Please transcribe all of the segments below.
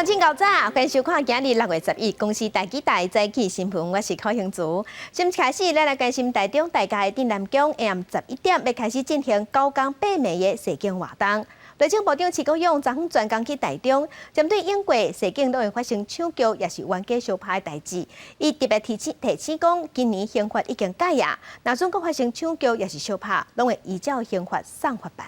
上真够早，欢迎收看今日6月11公司台记台早起新闻，我是柯兴竹。先开始，咱来关心台中大家的镇南宫下午11点要开始进行9工8暝的示警活动。内政部长徐国勇昨昏专工去台中，针对英国示警都会发生抢救，也是冤家相拍的代志。伊特别提醒讲，今年刑法已经改呀，若准国发生抢救也是相拍，拢会依照刑法送法办。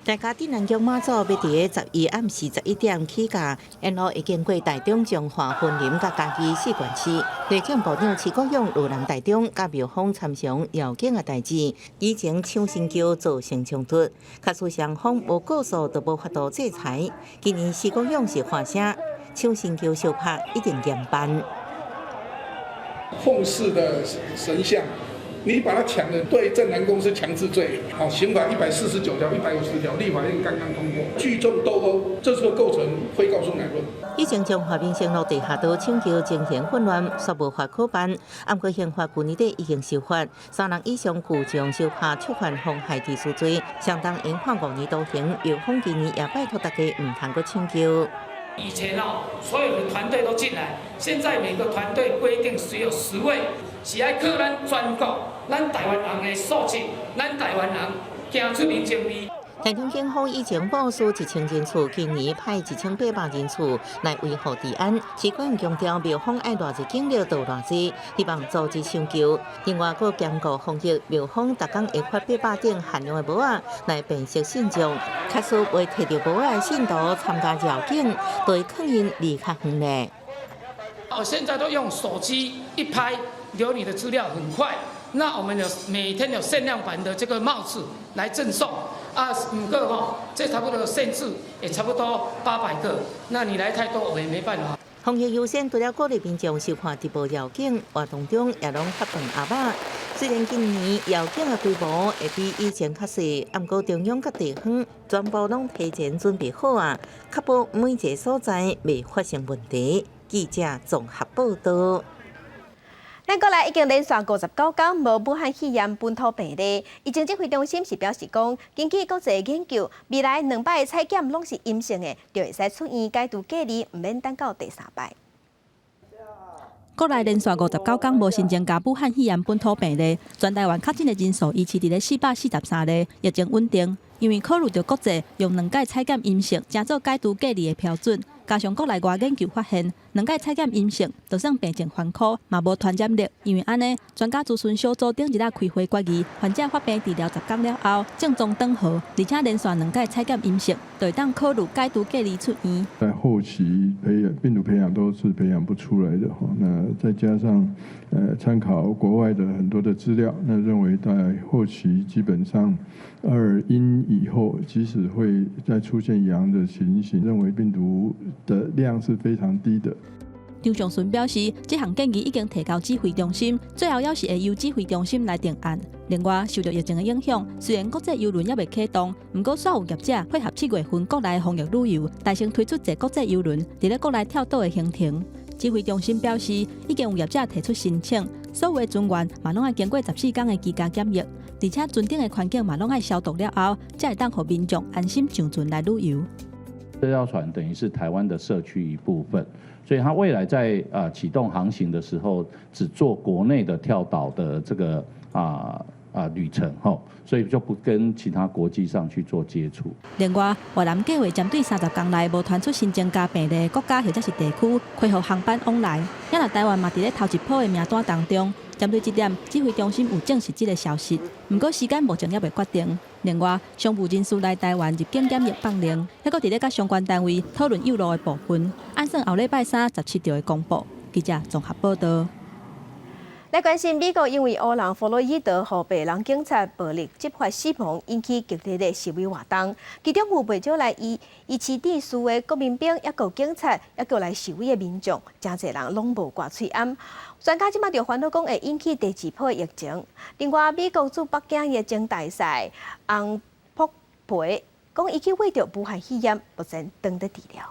大家镇南宫妈祖要伫11暗时11点起驾，然后会经过台中彰化云林甲嘉义4县市。内政部长徐国勇路南台中，甲庙方参详要紧的代志，以前抢新桥造成冲突，假使双方无告诉，就无法度制裁。今年徐国勇是发声，抢新桥相拍一定严办。奉祀的神像。你把它抢了，对镇南宫是强制罪。好，刑法149条、150条，立法院刚刚通过，聚众斗殴，这是构成非告诉乃论。以前彰化民生路地下道抢救情形混乱，煞无法可办。按过刑法去年底已经修法，3人以上聚众相拍触犯妨害秩序罪，相当应判5年徒刑。庙方今年也拜托大家唔通搁抢救。以前所有的团队都进来，现在每个团队规定只有10位，是爱靠咱全国、咱台湾人的素质，咱台湾人行出人情味。台中警方以前部署1000人次，今年派1800人次来维护治安。徐国勇强调，庙方爱偌济警力就偌济，希望阻止抢救。另外，搁兼顾防疫，庙方逐工会发800顶限量的帽仔来辨识信众。确实未摕到帽仔的信徒参加绕境，就会抗因离较远嘞。现在都用手机一拍，留你的资料很快。那我们每天有限量版的这个帽子来赠送。5个这差不多限制也差不多800个，那你来太多我也没办法。防疫优先，除了鼓励民众收看直播邀请，活动中也拢发放阿嬷。虽然今年邀请的规模会比以前较细，不过中央甲地方全部拢提前准备好啊，确保每一个所在未发生问题。记者综合报道。咱国内已经连续59天无武汉肺炎本土病例，疫情指挥中心是表示讲，根据国际研究，未来2摆采检拢是阴性的，就会使出院解除隔离，唔免等到第3摆。国内连续59天无新增加武汉肺炎本土病例，全台湾确诊的人数维持伫咧443例，疫情稳定。因为考虑到国际用2届采检阴性，正做解除隔离的标准，加上国内外研究发现，2届采检阴性，就算病情缓和，嘛无传染力。因为安尼，专家咨询小组顶日开会决议，患者发病治疗10天了后，症状缓和，而且连续2届采检阴性，就会当考虑解除隔离出院。在后期病毒培养都是培养不出来的哈，那再加上参考国外的很多的资料，那认为在后期基本上2阴以后，即使会再出现阳的情形，认为病毒的量是非常低的。张尚顺表示，这项建议已经提交指挥中心，最后也是会由指挥中心来定案。另外，受到疫情的影响，虽然国际邮轮也未启动，不过所有业者配合7月份国内防疫旅游，大声推出一国际邮轮伫咧国内跳岛的行程。指挥中心表示，已经有业者提出申请，所有的船员嘛拢要经过14天的居家检疫，而且船顶的环境嘛拢要消毒了后，才会当让民众安心上船来旅游。这条船等于是台湾的社区一部分，所以它未来在启动航行的时候，只做国内的跳岛的这个旅程所以就不跟其他国际上去做接触。另外，越南计划针对30天内无传出新增加病例的国家或者是地区，恢复航班往来。也若台湾嘛伫咧头一波的名单当中。针对这点，指挥中心有证实这个消息，不过时间目前也未决定。另外，商务人士来台湾入境检疫放零，还佫伫咧甲相关单位讨论有路的部分，按算后礼拜3、17就会公布。记者综合报道。来关心美国因为黑人弗洛伊德和白人警察暴力执法死亡，引起激烈的示威活动。其中有不少来伊市地区的国民兵，也有警察，也有来示威的民众，真侪人拢无挂喙罨。专家即马就烦恼讲会引起第2波疫情。另外，美国驻北京疫情大使洪博培讲，伊去为着武汉肺炎目前等待治疗。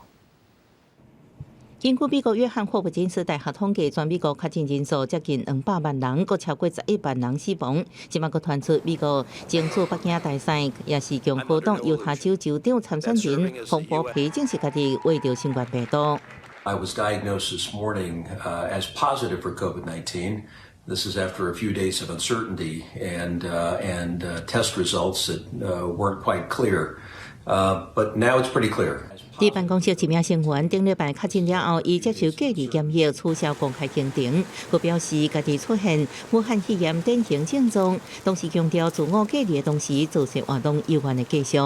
根据美国约翰霍普金斯大学统计，全美国确诊人数接近200万人，佮超过11万人死亡。即马佮传出美国争取北京大赛，也是共和党犹他州州长参选人洪博皮证实家己患着新冠病毒。I was diagnosed this morning as positive for COVID-19. This is after a few days of uncertainty and test results that weren't quite clear, but now it's pretty clear. 伫办公室一名成员顶礼拜确诊了后，伊接受隔离检疫，取消公开行程。佮表示家己出现武汉肺炎典型症状，同时强调自我隔离的同时，造成活动有关的继续。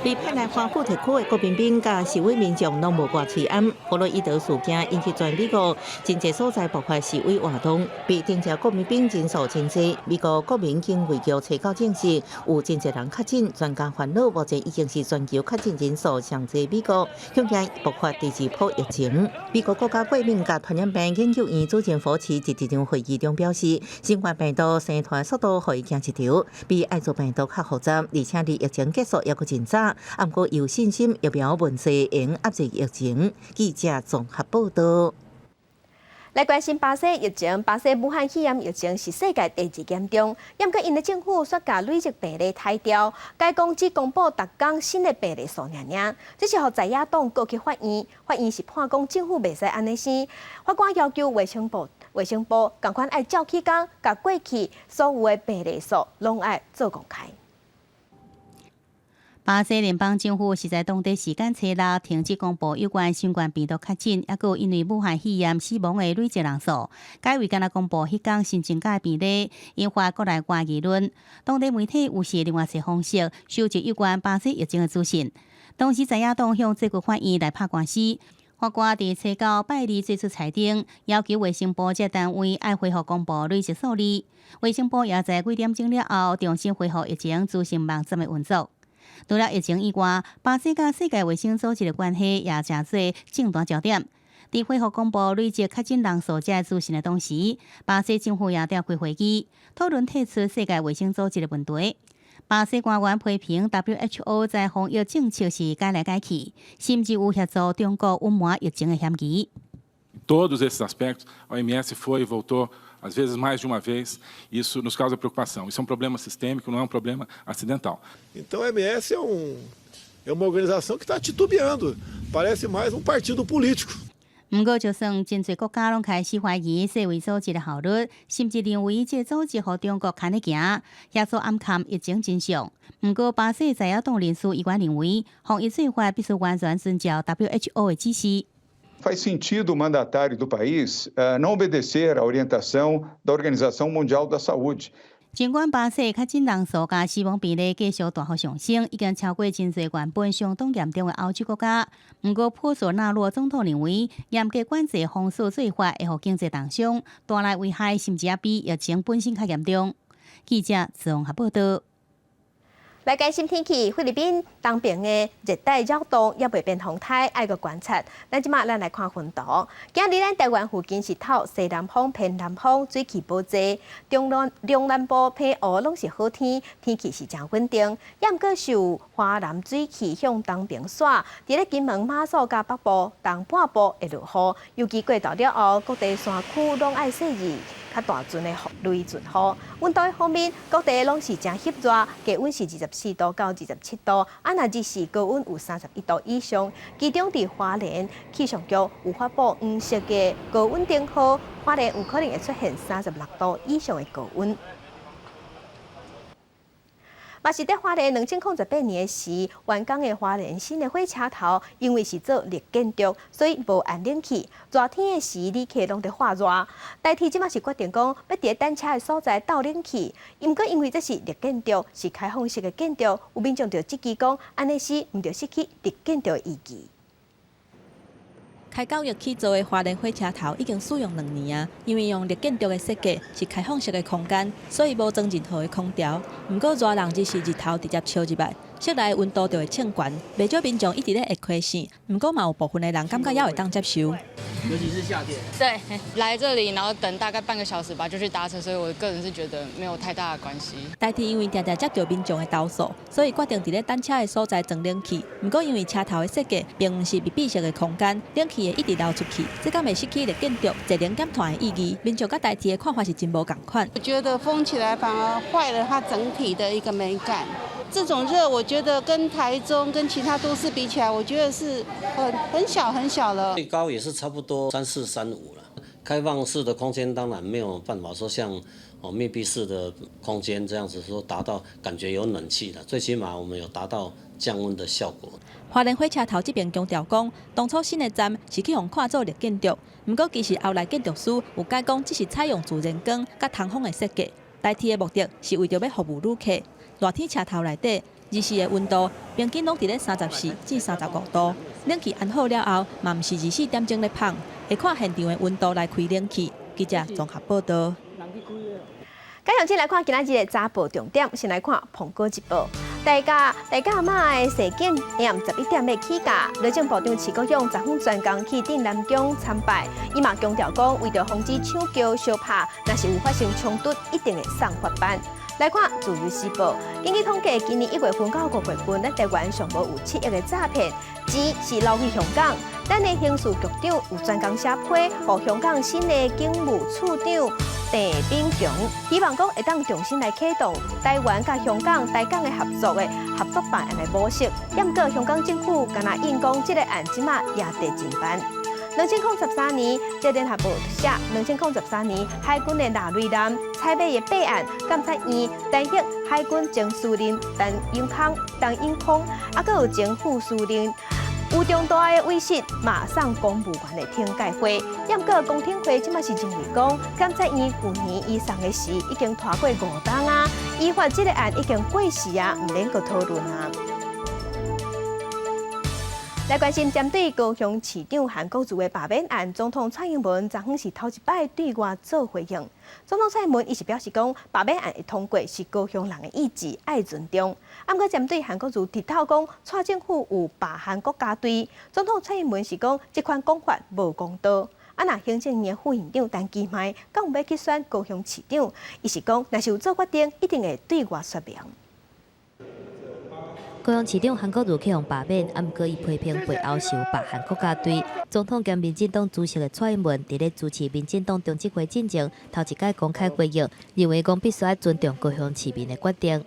被派来华府特区的郭冰冰甲示威民众拢无挂喙安，弗洛伊德事件引起全美国真侪所在爆发示威活动，被定价郭冰冰人数真侪，美国国民经卫局查到证实有真侪人确诊，专家烦恼目前已经是全球确诊人数上侪美国，恐惊爆发第2波疫情。美国国家过敏甲传染病研究院主任福奇伫一场会议中表示，新冠病毒生传速度可以行一条，比艾滋病毒较复杂，而且离疫情结束也阁真早。不过有信心疫苗问题会压制疫情。记者综合报道。来关心巴西疫情，巴西武汉肺炎疫情是世界第2严重，不过因的政府煞甲累积病例抬掉，该公只公布逐天新的病例数尔。这是互在野党告去法院，法院是判讲政府袂使安尼生，法官要求卫生部赶快爱照起工，甲过去所有的病例数拢爱做公开。巴西联邦政府是在当地时间初六停止公布有关新冠病毒确诊，也有因为武汉肺炎死亡的累积人数，改为敢若公布迄天新增加病例，引发国内外议论。当地媒体有另外一方式收集有关巴西疫情的资讯。当时在野党向最高法院来拍官司，法官伫初九拜二做出裁定，要求卫生部这单位爱恢复公布累积数字。卫生部也在几点钟了后重新恢复疫情资讯网站的运作。除了疫情以外，巴西甲世界卫生组织的关系也真侪重大焦点。伫恢复公布累积确诊人数这资讯的同时，巴西政府也召开会议，讨论退出世界卫生组织的问题。巴西官员批评 WHO 在防疫政策是改来改去，甚至有协助中国隐瞒疫情的嫌疑。Todos esses aspectos, a OMS foi e voltou às vezes mais de uma vez, isso nos causa preocupação. Isso é um problema sistêmico, não é um problema acidental. Então a OMS é uma organização que está titubeando, parece mais partido político. 不过，就算真侪国家拢开始怀疑世卫组织的效率，甚至认为这组织和中国牵咧行，协助暗藏疫情真相。不过，巴西在野党人士议员认为，防疫做法必须完全遵照 WHO 的指示。Faz sentido o mandatário do país não obedecer à orientação da Organização Mundial da Saúde. 尽管巴西确诊人数甲死亡比例继续大幅上升，已经超过真侪原本相当严重的欧洲国家。不过，波索纳罗总统认为，严格管制防疫做法会互经济重伤，带来危害甚至也比疫情本身较严重。记者综合报道。来关心天气，菲律宾东边的热带扰动也未变风态，爱个观察。咱即马咱来看云图。今日咱台湾附近是透西南风偏南风，水汽无济，中南部偏乌拢是好天，天气是真稳定。也毋过受华南水汽向东边甩，伫咧金门、马祖甲北部东半部会落雨，尤其过到了后，各地山区拢爱细雨。较大阵的雷阵雨，温度方面，各地拢是真翕热，低温是24度到27度，若日是高温有31度以上。其中伫花莲气象局有发布黄色的高温警告，花莲有可能会出现36度以上的高温。嘛是在花莲2008年时，完工的花莲新的火车头，因为是做热建筑，所以无安冷气。热天的时，旅客拢在发热。代替即马是决定讲，要伫等车的所在倒冷气。毋过因为这是热建筑，是开放式的建筑，有民众就质疑讲，安尼时毋着失去热建筑的意义。开9月起做的花莲火车头已经使用2年啊，因为用热建筑的设计是开放式的空间，所以无装任何的空调。不过热人日是日头直接烧入来，室内温度就会升悬，不少民众一直咧会亏死。不过嘛有部分的人感觉也会当接受。尤其是夏天。对，来这里然后等大概半个小时吧，就去搭车，所以我个人是觉得没有太大的关系。台铁因为常常接到民众的投诉，所以决定伫咧等车的所在装冷气。不过因为车头的设计并不是密闭式的空间，冷气会一直流出去，这敢会失去了建筑节能减碳的意义。民众甲台铁的看法是真无共款。我觉得封起来反而坏了它整体的一个美感。这种热，我觉得跟台中跟其他都市比起来，我觉得是很小了。最高也是差不多34、35了。开放式的空间当然没有办法说像密闭式的空间这样子说达到感觉有冷气的，最起码我们有达到降温的效果。花莲火车头这边强调讲，当初新的站是去互看做绿建筑，不过其实后来建筑师有解讲，只是采用自然光甲通风的设计。台铁的目的是为着要服务旅客。热天车头内底日时的温度平均拢伫咧34至35度，冷气安好了后，嘛毋是24点钟咧放，会看现场的温度来开冷气。记者综合报道。介绍起来看今仔日的早报重点，先来看澎哥一报。大家妈的事件下午11点要起驾，内政部长徐国勇10分专工去镇南宫参拜，伊嘛强调讲，为着防止抢叫相拍，若是有发生冲突，一定会送法办。来看《自由时报》，根据统计，今年1月份到5月份，咱台湾上无有7亿的诈骗，钱是流去香港。咱的刑事局长有专工写批，予香港新的警务处长郑炳强，希望讲会当重新来启动台湾甲香港台港的合作办案的模式。不过香港政府敢若应讲，这个案即马也得进办。2013年，这联合报写，2013年海军的纳瑞男采买的备案监察院担任海军前司令陈永康，还有前副司令。有重大的威胁，马上公务员的听解会。不过公听会即马是认为讲，监察院去年以上的事已经拖过5冬啊，依法这个案已经过时啊，唔免阁讨论啊。来关心针对高雄市长韩国瑜的罢免案，总统蔡英文昨昏是头一摆对外做回应。总统蔡英文伊是表示讲，罢免案的通过是高雄人的意志，爱尊重。不过针对韩国瑜提到讲，蔡政府有罢韩国家队，总统蔡英文是讲，这款讲法无公道。那行政院副院长陈其迈敢有要去选高雄市长，伊是讲，若是有做决定，一定会对外说明。高雄市长韩国瑜去互罢免，不过伊批评背后是有罢韩国家队。总统兼民进党主席的蔡英文伫咧主持民进党中执会进前，头一届公开回应，认为讲必须要尊重高雄市民的决定。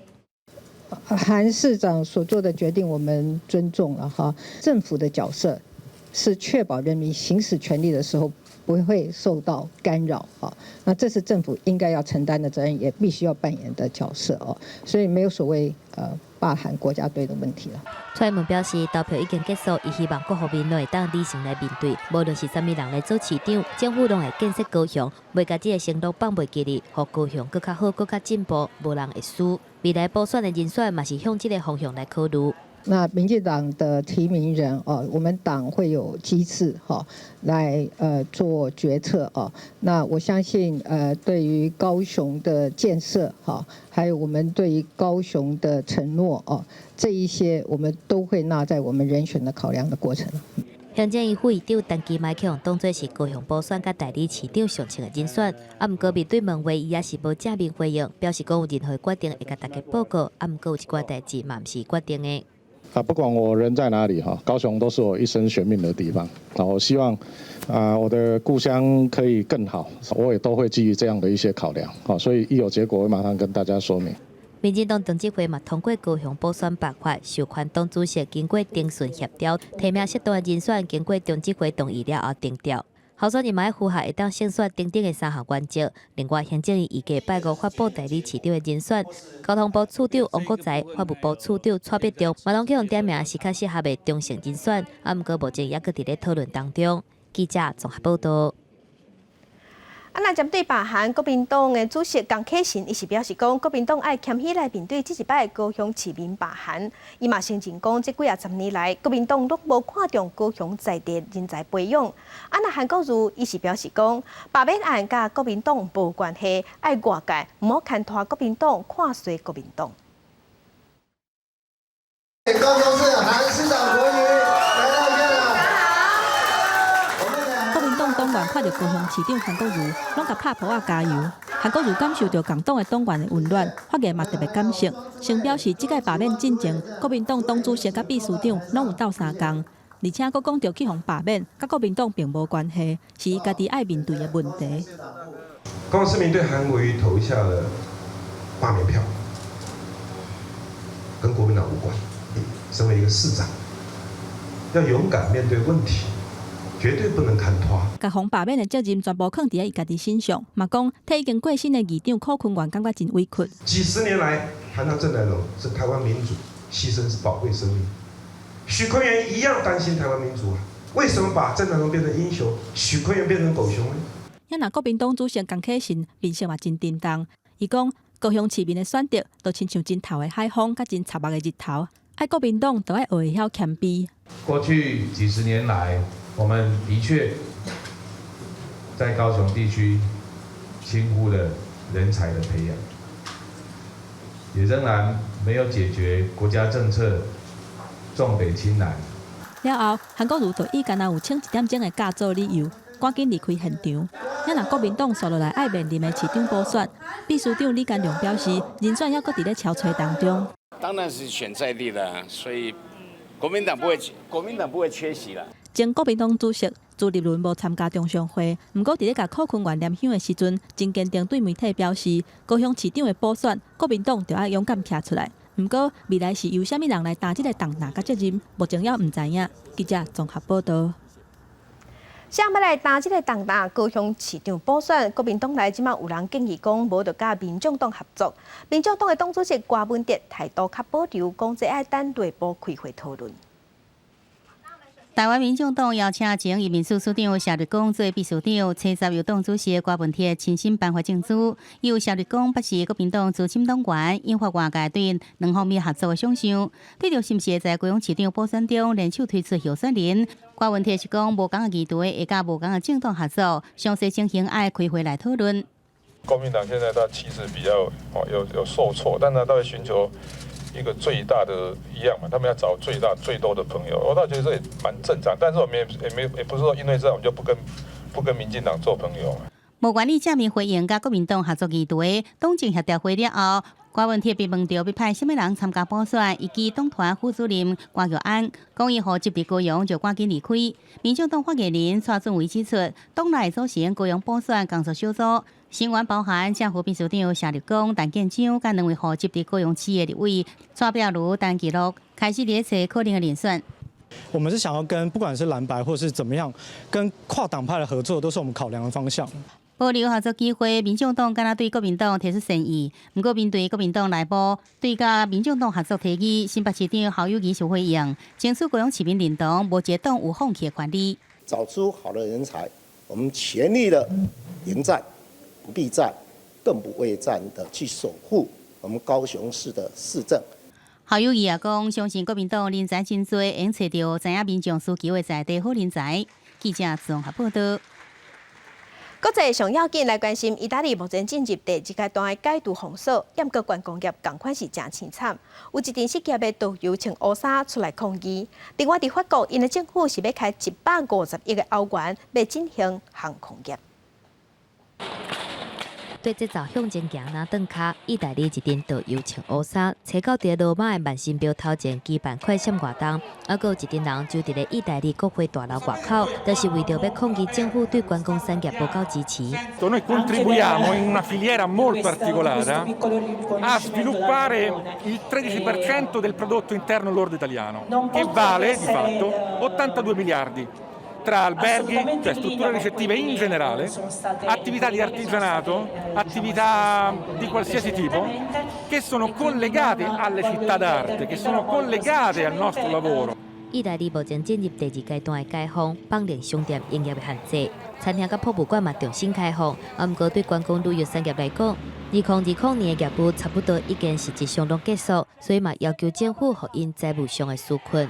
韩市长所做的决定，我们尊重了哈。政府的角色是确保人民行使权利的时候不会受到干扰啊。那这是政府应该要承担的责任，也必须要扮演的角色哦。所以没有所谓罢韩国家队的问题了。蔡英文表示，投票已经结束，伊希望各方面都会当理性来面对，无论是啥物人来做市长，政府拢会建设高雄，袂甲这个承诺放袂记哩，互高雄更较好、更较进步，无人会输。未来补选的人选嘛是向这个方向来考虑。那民进党的提名人我们党会有机制来做决策那我相信对于高雄的建设还有我们对于高雄的承诺这一些我们都会纳在我们人选的考量的过程。行政院副院长陈其迈去互当作是高雄补选甲代理市长上清的人选，不过面对问话，伊也是无正面回应，表示讲有任何决定会甲大家报告，不过有一寡代志嘛毋是决定的。不管我人在哪里高雄都是我一生悬命的地方。我希望我的故乡可以更好，我也都会基于这样的一些考量。所以一有结果，我会马上跟大家说明。民进党中执会嘛通过高雄补选办法，授权党主席经过定顺协调，提名适当的人选经过中执会同意了后定调。候选人嘛要符合会当胜选等等的3项原则。另外，行政院预计拜5发布代理市长的人选，交通部处长王国材、法务部处长蔡必忠嘛拢去用点名是较适合的中性人选，不过目前也搁伫咧讨论当中。记者综合报道。那针对罢韩，国民党的主席江启臣伊是表示讲，国民党爱谦虚来面对这一摆高雄市民罢韩。伊嘛承认讲，这几10年来，国民党都无看重高雄在地人才培养。那韩国瑜伊是表示讲，罢免案甲国民党无关系，爱外界唔好牵拖国民党，看衰国民党。高雄市韩市长国瑜来到现场。党员看到高雄市长韩国瑜，拢甲拍抱加油。韩国瑜感受到共党的党员的温暖，发言嘛特别感谢，先表示即届罢免进程，国民党党主席甲秘书长拢有斗相共，而且佫讲到去互罢免，甲国民党并无关系，是伊家己爱面对的问题。高雄市民对韩国瑜投下了罢免票，跟国民党无关。身为一个市长，要勇敢面对问题。绝对不能看拖。甲洪罢免的责任全部放伫伊家己身上，嘛讲替已经过身的议长柯坤元感觉真委屈。几十年来，谈到郑南榕是台湾民主，牺牲是宝贵生命。许坤元一样担心台湾民主啊，为什么把郑南榕变成英雄，许坤元变成狗熊呢？也那国民党主席江启臣面色嘛真震动，伊讲高雄市民的选择都亲像真透的海风，甲真插目的日头，爱国民党都要学会晓谦卑。过去几十年来，我们的确在高雄地区轻忽了人才的培养，也仍然没有解决国家政策重北轻南。了后，韩国瑜就以干那有请1点钟的假做理由，赶紧离开现场。也那国民党续落来爱面临的市长补选，秘书长李干龙表示，人选还搁伫咧敲吹当中。当然是选在地的，所以国民党不会缺席了。前国民党主席朱立伦无参加中常会，不过伫咧甲柯坤元念香的时阵，真坚定对媒体表示，高雄市长的补选，国民党就要勇敢站出来。不过未来是由什么人来担这个重担甲责任，目前还唔知影。记者综合报道。想要来担这个重担，高雄市长补选，国民党内即马有人建议讲，无得甲民众党合作。民众党的党主席郭文哲态度较保留，讲这爱等内部开会讨论。台湾民众党邀请前移民署署长夏立功做秘书长，车10由党主席郭文哲亲身颁发证书。由夏立功表示，国民党资深党员引发外界对两方面合作的想象。对着是不是在高雄市长补选中联手推出候选人，郭文哲是讲无共的议题会甲无共的政党合作，详细情形爱开会来讨论。国民党现在他气势比较有受挫，但他会寻求一个最大的一样嘛，他们要找最多的朋友，我倒觉得这也蛮正常。但是我们也不是说因为这样我们就不跟民进党做朋友。无愿意正面回应甲国民党合作议题，党政协调会了后，郭文哲被问到要派什么人参加补选，以及党团副主任关玉安讲伊何接伫高雄就赶紧离开。民众党发言人蔡俊伟指出，党内组成高雄补选工作小组。成员包含正副秘书长夏立功、陈建章，甲2位户籍伫高雄市的立委蔡壁如、陈其禄，开始列册可能的人选。我们是想要跟不管是蓝白或是怎么样，跟跨党派的合作，都是我们考量的方向。保留合作机会，民众党敢若对国民党提出善意，不过面对国民党内部对甲民众党合作提议，新北市长侯友宜就回应，争取高雄市民认同，无一个党有放弃的权利。找出好的人才，我们全力的迎战。不避战，更不畏战的去守护我们高雄市的市政。侯友宜也讲，相信国民党人才真多，应找到知影民众需求的在地好人才。记者综合报道。国际上要紧来关心，意大利目前进入第1阶段的解除封锁，严格观光业同款是真凄惨。有一电视业的导游穿乌纱出来抗议。另外，伫法国，因的政府是要开150亿的欧元，要振兴航空业。对节奏向前行拿顿卡，意大利一阵导游穿乌纱，找到伫罗马的万神庙头前举办快闪活动，还有一阵人就伫咧意大利国会大楼外口，就是为着要抗议政府对观光产业不够支持。Noi contribuiamo in una filiera molto articolata a sviluppare il 13% del prodotto interno lordo italiano, che vale di fatto 82 miliardi. Tra alberghi, cioè strutture ricettive in generale, attività di artigianato, attività di qualsiasi tipo, che sono collegate alle città d'arte, che sono collegate al nostro lavoro. 意大利目前进入第2阶段的解封，放连商店营业的限制，餐厅甲博物馆嘛重新开放。不过对观光旅游产业来讲，2020年的业务差不多已经实质上拢结束，所以嘛要求政府互因债务上的纾困。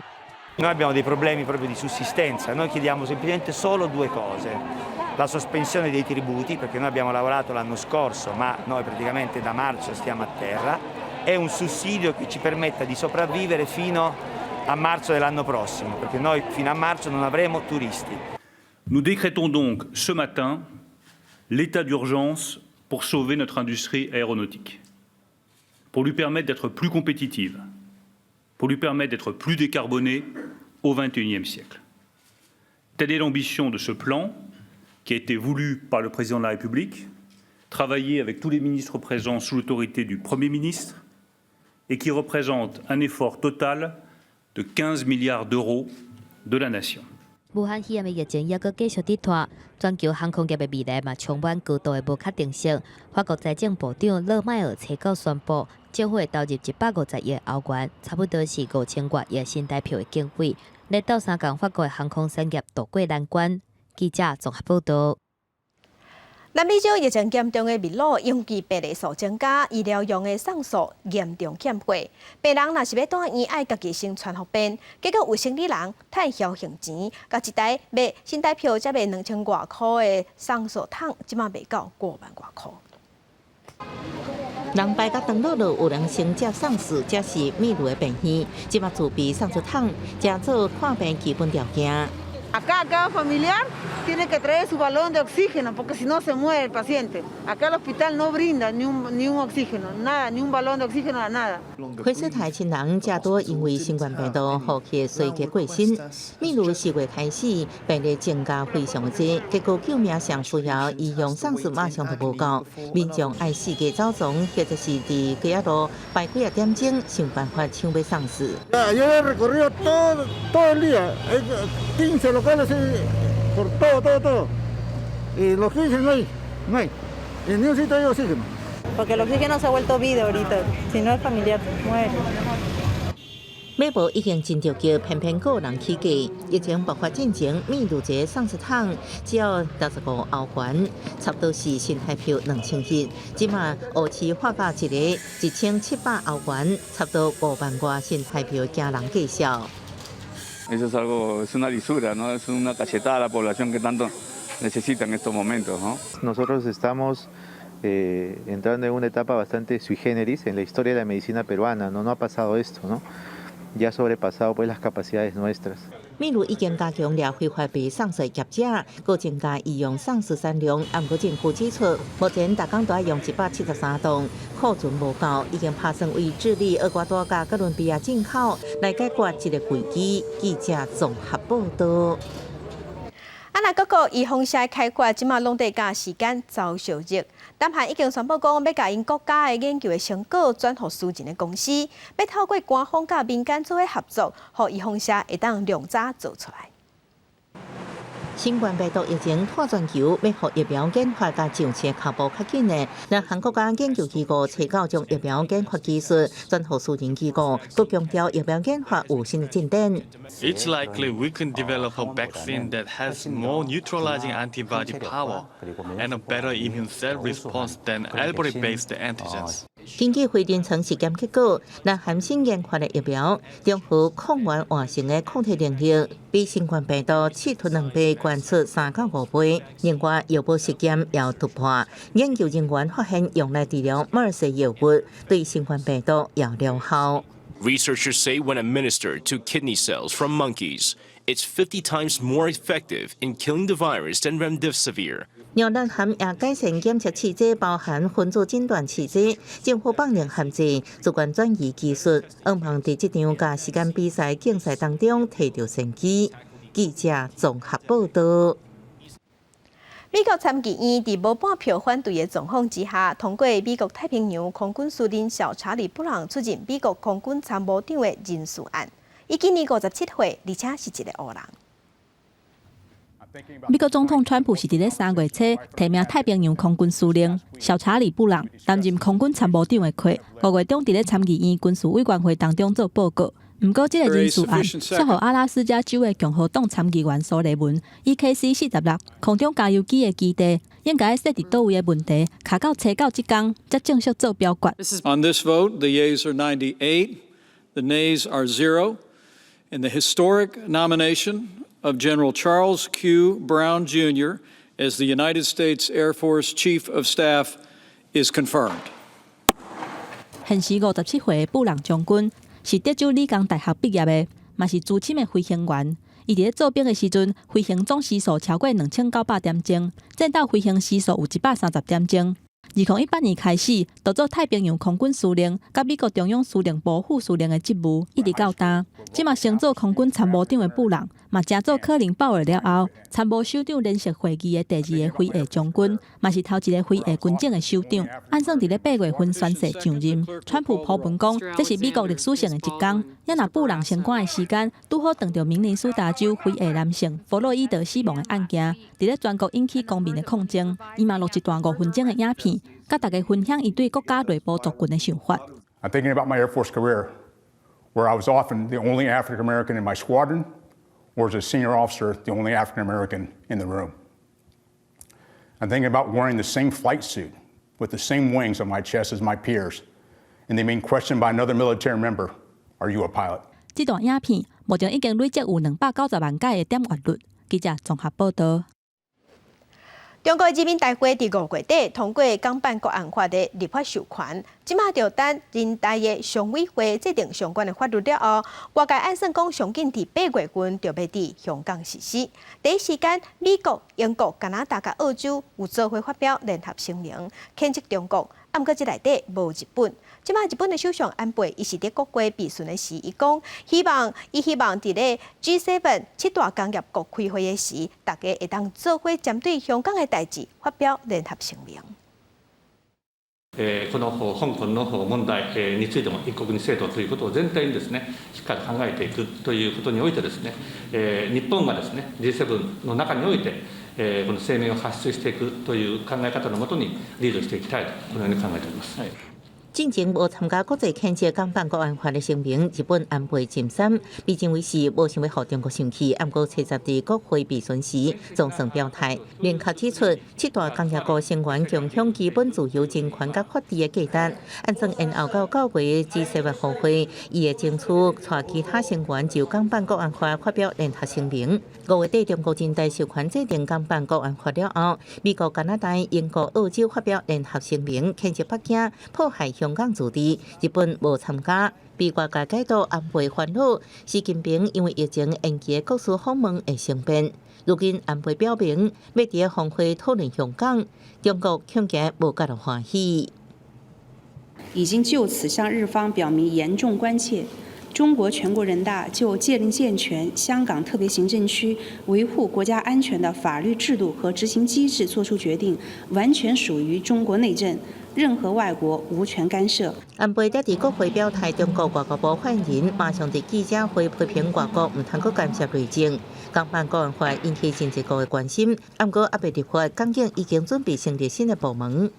Noi abbiamo dei problemi proprio di sussistenza, noi chiediamo semplicemente solo 2 cose. La sospensione dei tributi, perché noi abbiamo lavorato l'anno scorso, ma noi praticamente da marzo stiamo a terra, e un sussidio che ci permetta di sopravvivere fino a marzo dell'anno prossimo, perché noi fino a marzo non avremo turisti. Nous décrétons donc ce matin l'état d'urgence pour sauver notre industrie aéronautique, pour lui permettre d'être plus compétitive, pour lui permettre d'être plus décarbonée au XXIe siècle. Telle est l'ambition de ce plan qui a été voulu par le président de la République, travaillé avec tous les ministres présents sous l'autorité du Premier ministre et qui représente un effort total de 15 milliards d'euros de la nation. 武汉肺炎的疫情还阁继续跌拖，全球航空业的未来嘛充满高度的不确定性。法国财政部长勒迈尔初九宣布，政府会投入150亿欧元，差不多是5000多亿新台币的经费，来到3港法国的航空产业渡过难关。记者综合报道。南美洲疫情严重的秘鲁，因其病例数增加，医疗用的送数严重欠缺。病人若是要住院，爱家己先传福病，结果有生理人趁侥幸钱，甲一台卖新台票才卖2000多块的送数桶，即马卖到5万多块。人排甲长乐路有人先接送数，这是秘鲁的病院，即马自备送数桶，加做看病基本条件。 Acá cada familiar tiene que traer su balón de oxígeno porque si no se muere el paciente. Acá el hospital no brinda ni un oxígeno, nada, ni un balón de oxígeno, nada. 开始台亲人较多因为新冠病毒呼吸衰竭过身。秘鲁4月开始病例增加非常多，结果救命上需要医用送数马上都无够，民众爱四界走踪，或者是伫街仔路排几啊点钟想办法抢要送数。Yo he recorrido todo el día, 15 locales por todo. Y los 15 no hay. En ningún sitio hay oxígeno. Porque el oxígeno se ha vuelto vida ahorita. Si no es familiar, muere. 马步已经真着急，偏偏个人起价。疫情爆发之前，秘鲁一个送数桶只要65欧元，差不多是新台币2000亿。即马乌市发发一个1700欧元，差不多5万多新台币惊人计销。 Eso es una lisura, ¿no? Es una cachetada a la población que tanto necesita en estos momentos, ¿no? Nosotros estamos entrando en una etapa bastante sui generis en la historia de la medicina peruana, ¿no? No ha pasado esto, ¿no? Ya ha sobrepasado pues las capacidades nuestras. 秘鲁已经加强了非法币送数业者，搁增加医用送数产量。按过政府指出，目前大港都要用173吨，库存无够，已经打算为智利、厄瓜多加哥伦比亚进口来解决这个危机。记者综合报道。 那各国以风险开发，即马拢在甲时间遭受热。南韩已经宣布讲，要甲因国家的研究的成果转互私人的公司，要透过官方甲民间做伙合作，互以风险会当量早做出来。 新冠病毒疫情拖全球，要互疫苗研发甲上市脚步较紧的，让韩国家研究机构提高将疫苗研发技术转互私人机构，佮强调疫苗研发有新的进展。It's likely we can develop a vaccine that has more neutralizing antibody power and a better immune cell response than antibody-based antigens. 根据非临床实验结果，南韩新研发的疫苗，中和抗原活性的抗体能力比新冠病毒7到2倍悬出3到5倍。另外，药物实验也突破，研究人员发现用来治疗 MERS 的药物对新冠病毒也疗效。 Researchers say when administered to kidney cells from monkeys, it's 50 times more effective in killing the virus than remdesivir. 让南韩也改善检测试剂，包含分组诊断试剂，政府放量限制，主管转移技术，希望在这场甲时间比赛竞赛当中摕到成绩。记者综合报道。 美国参议院伫无半票反对的状况之下，通过美国太平洋空军司令小查理·布朗出任美国空军参谋长的人事案。伊今年57岁，而且是一个黑人。 美国总统川普是伫咧3月初提名太平洋空军司令小查理·布朗担任空军参谋长的缺，5月中伫咧参议院军事委员会当中做报告。不过，这个人事案却互阿拉斯加州的共和党参议员苏利文 （EKC46） 空中加油机的基地应该设伫倒位的问题，卡到初九即天才正式做表决。On this vote, the yeas are 98, the nays are 0, and the historic nomination of General Charles Q. Brown Jr. as the United States Air Force Chief of Staff is confirmed. 现时57岁的布朗将军是德州理工大学毕业的，嘛是资深的飞行员。伊伫咧做兵的时阵，飞行总时数超过2900点钟，战斗飞行时数有130点钟。2018年开始，就做太平洋空军司令、甲美国中央司令部副司令的职务，一直到今。即嘛升做空军参谋长的布朗，嘛加做科林鲍尔了后，参谋首长联席会议的第2个飞役将军，嘛是头一个飞役军警的首长。按算伫咧8月份宣誓上任，川普普文讲，这是美国历史性的一天。也若布朗升官的时间，拄好撞到明尼苏达州飞役男性弗洛伊德死亡的案件，伫咧全国引起公民的抗争。伊嘛录一段5分钟的影片，甲大家分享伊对国家内部族群的想法。I'm thinking about my Air Force career, where I was often the only African American in my squadron, or as a senior officer, the only African American in the room. I'm thinking about wearing the same flight suit with the same wings on my chest as my peers, and they being questioned by another military member, "Are you a pilot?" 这段影片目前已经累积有290万加的点阅率。记者综合报道。中国人民大会伫5月底通过港版国安法的立法授权，即马就等人大的常委会制定相关的法律了后，外界按算讲上紧伫8月份就要伫香港实施。第一时间，美国、英国、加拿大甲澳洲有做伙发表联合声明，谴责中国。毋过，这内底无日本。即马日本的首相安倍，伊是伫国会闭顺的时，伊讲希望伫咧 G7 7大工业国开会的时，大家会当做伙针对香港的代志发表联合声明。この香港の問題についても一国二制度ということを全体にですね、しっかり考えていくということにおいてですね、日本がですね G7 の中においてこの声明を発出していくという考え方のもとにリードしていきたいとこのように考えております。进前无参加国际谴责港版国安法的声明，日本安倍晋三被认为是无想要互中国生气，暗过七十伫国会闭顺时总算表态，明确指出7大工业国成员共享基本自由、人权甲法治的价值。按算延后到9月G7峰会，伊会争取带其他成员就港版国安法发表联合声明。5月底，中国人大授权制定港版国安法了后，美国、加拿大、英国、澳洲发表联合声明，谴责北京迫害香港自治。日本无参加。被外界解读安倍烦恼，习近平因为疫情延期的国事访问会生变。如今安倍表明要伫峰会讨论香港，中国恐惊无感到欢喜。已经就此向日方表明严重关切。中国全国人大就建立健全香港特别行政区维护国家安全的法律制度和执行机制作出决定，完全属于中国内政，任何外国无权干涉。安倍在国会表态，中国外交部发言人马上在记者会批评外国唔通去干涉内政。港版国安法引起真济国的关心，不过还未立法，港警已经准备成立新的部门。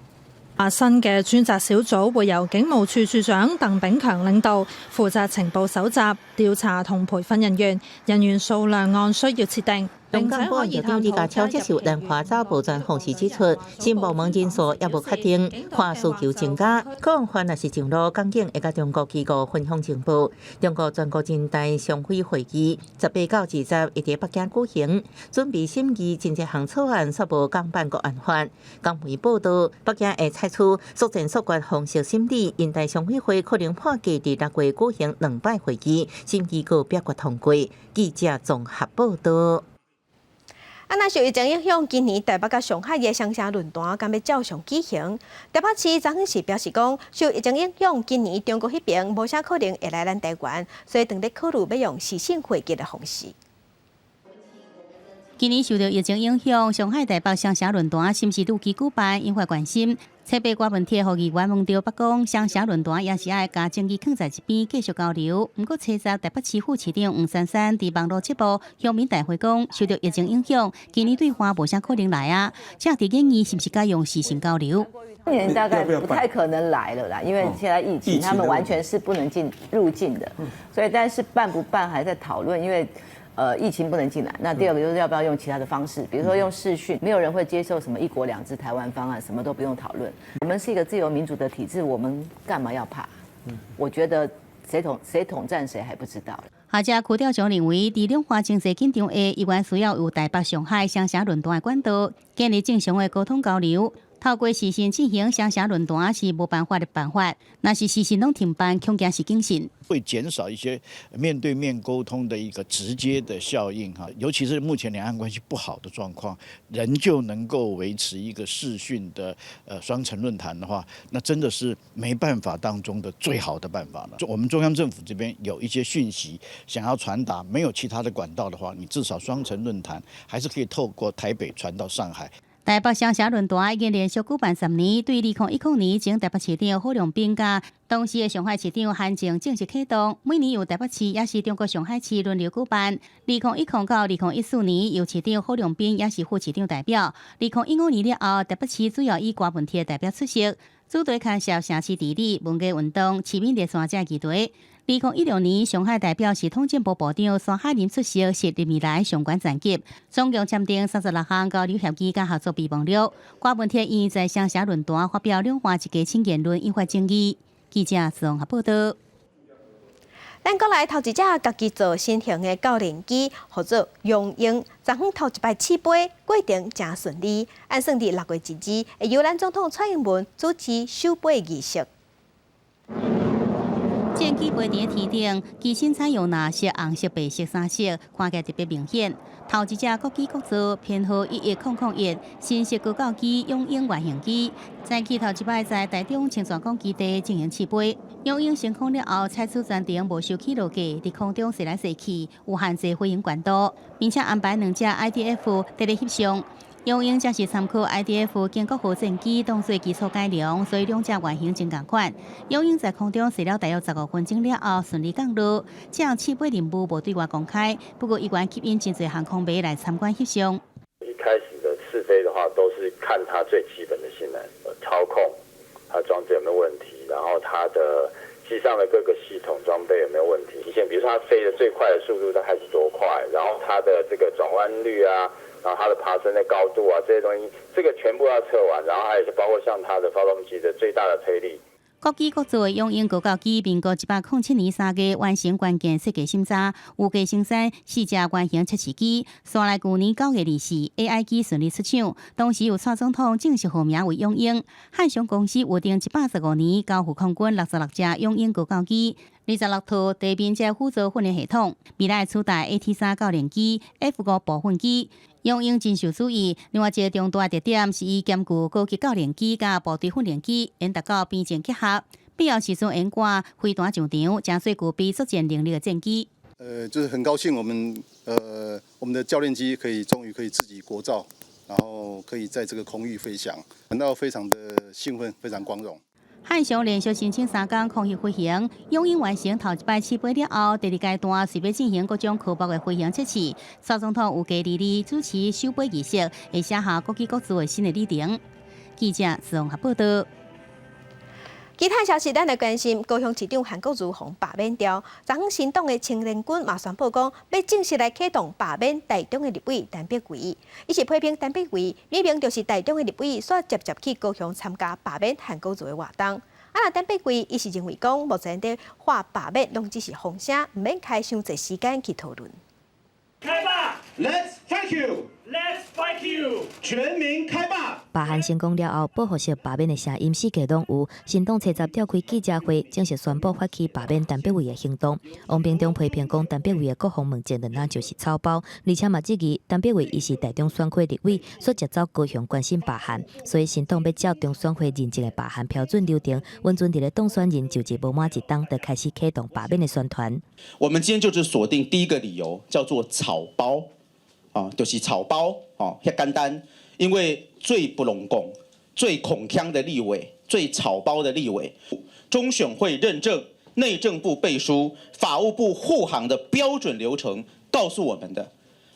新嘅專責小組會由警務處處長鄧炳強領導，負責情報搜集、調查同培訓人員，人員數量按需要設定。香港保安局長李家超接受南華早報專訪時指出，新部門人數也無確定，看需求增加。國安法若是上路，港警會甲中國機構分享情報。中國全國人大常委會議18到20會喺北京舉行，準備審議真濟項草案，說無港版國安法。港媒報道，北京會採取速戰速決方式審理，人大常委會可能判期伫6月舉行2擺會議，審議個表決通過。記者綜合報道。若受疫情影響，今年台北甲上海嘅雙城論壇將要照常舉行。台北市昨昏時表示講，受疫情影響，今年中國迄邊無啥可能會來咱台灣，所以正在考慮要用視訊會議嘅方式。今年受到疫情影響，上海、台北雙城論壇是毋是如期舉辦，引發關心。蔡北瓜問題互議員問到北港雙城論壇也是愛將爭議囥在一邊繼續交流。不過，七十台北市副市長吳珊珊佇網絡節目向民大會講，受到疫情影響，今年對話無啥可能來啊。這樣建議是不是該用視訊交流？今年大概不太可能來了啦，因為現在疫情，他們完全是不能入境的，所以但是辦不辦還在討論，因為。疫情不能進來。那第二個就是要不要用其他的方式，比如說用視訊，沒有人會接受什麼一國兩制台灣方案，什麼都不用討論。我們是一個自由民主的體制，我們幹嘛要怕？我覺得誰統戰誰還不知道。學者柯兆祥認為，在兩岸經濟緊張下，依然需要有台北、上海雙城論壇的管道，建立正常的溝通交流。透过时薪进行双城论坛是无办法的办法，若是时薪拢停办，恐惊是警讯。会减少一些面对面沟通的一个直接的效应哈，尤其是目前两岸关系不好的状况，仍旧能够维持一个视讯的双城论坛的话，那真的是没办法当中的最好的办法了。我们中央政府这边有一些讯息想要传达，没有其他的管道的话，你至少双城论坛还是可以透过台北传到上海。台北双城论坛已经连续举办10年，对2010年前台北市长郝龙斌甲当时的上海市长韩正正式启动。每年由台北市也是中国上海市轮流举办。2010到2014年由市长郝龙斌也是副市长代表。2015年了后，台北市主要以大问题的代表出席，主题开设城市治理、文艺运动、市民热线这议题。2016年，上海代表是通政部部长孙海林出席设立未来相关战绩，总共签订36项交流协议甲合作备忘录。大问题已在双城论坛发表两话一家亲言论，引发争议。记者综合报道。咱国内头一只家己做新型的教练机，号做用英，昨昏头一摆起飞，过程真顺利。按算伫6月1日，会由咱总统蔡英文主持首飞仪式。战机飞伫天顶，机身采用蓝色、红色、白色3色，看起来特别明显。头一只国机国造编号11001新式高教机用英原型机，早起头一摆在台中清泉港基地进行起飞。用英升空了后，采取全程无受起落架，伫空中射来射去，有限制飞行高度，并且安排2只 IDF 直立翕相。用英则是参考 IDF 建国号战机当作基础改良，所以2只外形真同款。用英在空中射了大约15分钟了后，顺利降落。这样起飞任务无对外公开，不过依然吸引真侪航空迷来参观翕相。一开始的试飞的话，都是看它最基本的性能，操控，它装置有没有问题，然后它的机上的各个系统装备有没有问题。比如说它飞的最快的速度大概是多快，然后它的这个转弯率啊。然后它的爬升的高度啊，这些东西，这个全部要测完，然后还有包括像它的发动机的最大的推力。国机国造的用英高教机，民国107年3月完成关键设计审查，预计生产4只原型测试机。刷来去年9月24 ，AI 机顺利出厂，当时由蔡总统正式号名为用英。汉翔公司预定115年交付空军66只用英高教机。26套地面及辅助训练系统，未来取代 AT3 教练机、F5 部分机。用英真受注意，另外一个重大特点是伊兼具高级教练机甲部队训练机，演达到边境结合，必要时阵演挂飞弹上场，真算具备作战能力的战机。就是很高兴我们的教练机终于可以自己国造，然后可以在这个空域飞翔，感到非常的兴奋，非常光荣。汉翔连续申请3天空域飞行，用英完成头一摆起飞了后，第2阶段随便进行各种科目的飞行测试。蔡总统有计2日主持首飞仪式，会写下国际国造的新的里程。记者综合报道。其他消息，咱来关心高雄市长韩国瑜被罢免掉。昨昏新党的青年军嘛宣布讲，要正式来启动罢免台中的立委陈柏惟。伊是批评陈柏惟，明明就是台中的立委所直接去高雄参加罢免韩国瑜的活动。那陈柏惟伊是认为讲，目前的话罢免拢只是风声，唔免开伤侪时间去讨论。开罢 ！Let's fight you! Let's fight you! 全民开罢！罢韩成功了后，报复式罢免的声音四界拢有。新党七十召开记者会，正式宣布发起罢免陈柏惟的行动。王炳忠批评讲，陈柏惟的各项文件仍然就是草包，而且嘛质疑陈柏惟伊是台中选区立委，所接走高雄关心罢韩，所以新党要照中选会认证的罢韩标准流程，温存伫咧当选人就职无满一档，就开始启动罢免的宣传。我们今天就是锁定第一个理由，叫做草包。就是草包遐简单，因为最不拢共、最恐腔的立委、最草包的立委，中选会认证、内政部背书、法务部护航的标准流程告诉我们的，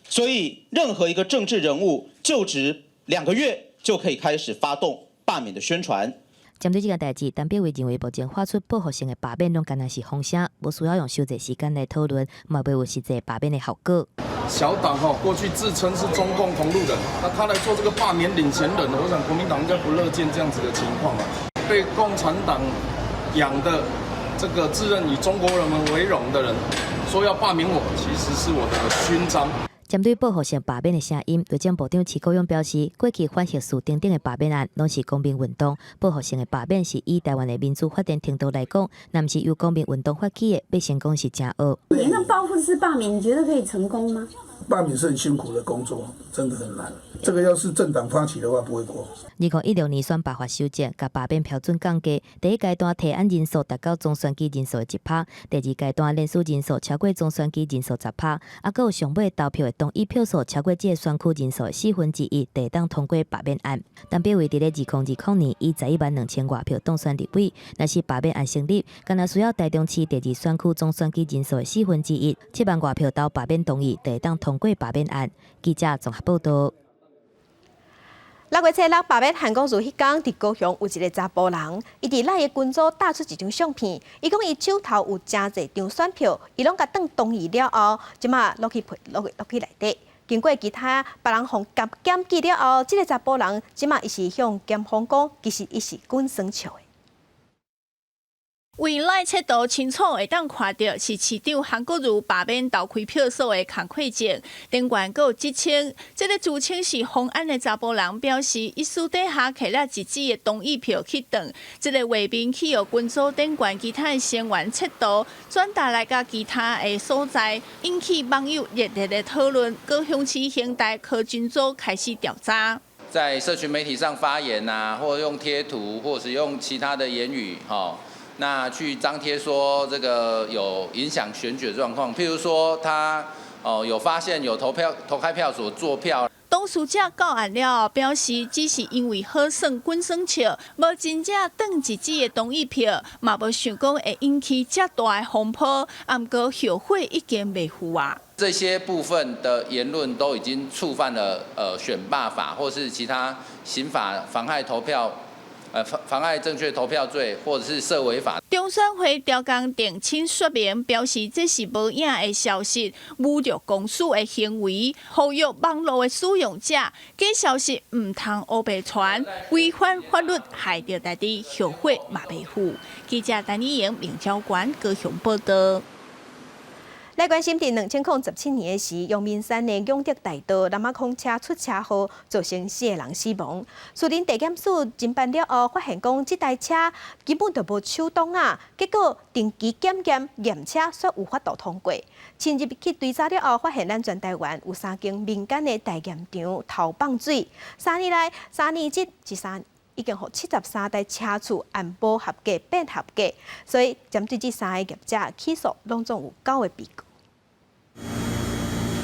所以任何一个政治人物就职2个月就可以开始发动罢免的宣传。针对这件代志，陈柏惟认为目前发出报复性的罢免，拢仅仅是风声，无需要用伤侪时间来讨论，嘛袂有实际罢免的效果。小党过去自称是中共同路人，那他来做这个罢免领衔人，我想国民党应该不乐见这样子的情况啊。被共产党养的这个自认以中国人民为荣的人，说要罢免我，其实是我的勋章。针对报复性罢免的声音，内政部长徐国勇表示，过去反核数等等的罢免案，拢是公民运动；报复性的罢免是以台湾的民主发展程度来讲，那毋是由公民运动发起的，要成功是真恶。那报复式罢免，你觉得可以成功吗？罢免是很辛苦的工作，真的很难。这个要是政党发起的话，不会过。2016年选罢法修正，甲罢免标准降低。第一阶段提案人数达到总选举人数的1%，第二阶段连署人数超过总选举人数10%，还佫有上尾投票的同意票数超过这个选区人数的1/4，得当通过罢免案。但表为伫咧2020年以112000外票当选立委，若是罢免案成立，敢若需要台中市第2选区总选举人数的1/4，7万外票投罢免同意，得当通过罢免案。记者综合报道。6月7日罢免韩国瑜迄天，伫高雄有一个查甫人，伊伫咱的群组打出一张相片，伊讲伊手头有真侪张选票，伊拢甲当同意了后，即马落去内底。经过其他别人互检举了后，即个查甫人即马伊是向检方讲，其实伊是滚耍笑的。未来册图清楚会当看到是市长韩国瑜罢免投开票所的工课证，顶悬阁有指称，这个自称是洪安的查甫人表示，伊私底下摕了一纸的同意票去转，这个画面去由群组顶悬其他的成员册图转达来甲其他的所在，引起网友热烈的讨论。高雄市刑大柯军组开始调查。在社群媒体上发言啊，或者用贴图，或者是用其他的言语，那去张贴说这个有影响选举的状况，譬如说他有发现有投开票所作票。当事者告案了后表示，只是因为好耍滚耍笑，无真正转一纸的同意票，嘛无想讲会引起遮大的风波。啊，不过后悔已经未赴啊。这些部分的言论都已经触犯了选罢法或是其他刑法妨害投票。妨碍正确投票罪，或者是涉违法。中选会调工澄清说明，表示这是无影的消息，侮辱公司的行为，呼吁网络的使用者，假消息唔通黑白传，违反法律害到大家后悔嘛袂负。记者陈以莹、明昭关高雄报道。来关心伫2017年时，阳明山的永德大道南马空车出车祸，造成4个人死亡。树林地检署侦办了后，发现讲这台车根本就无手动啊，结果定期验车却无法度通过。深入去追查了后，发现咱全台湾有3间民间的大验场偷放水，3年来3年即已经互73台车次按保合格变合格，所以针对这3个业者起诉，拢总有9个被告。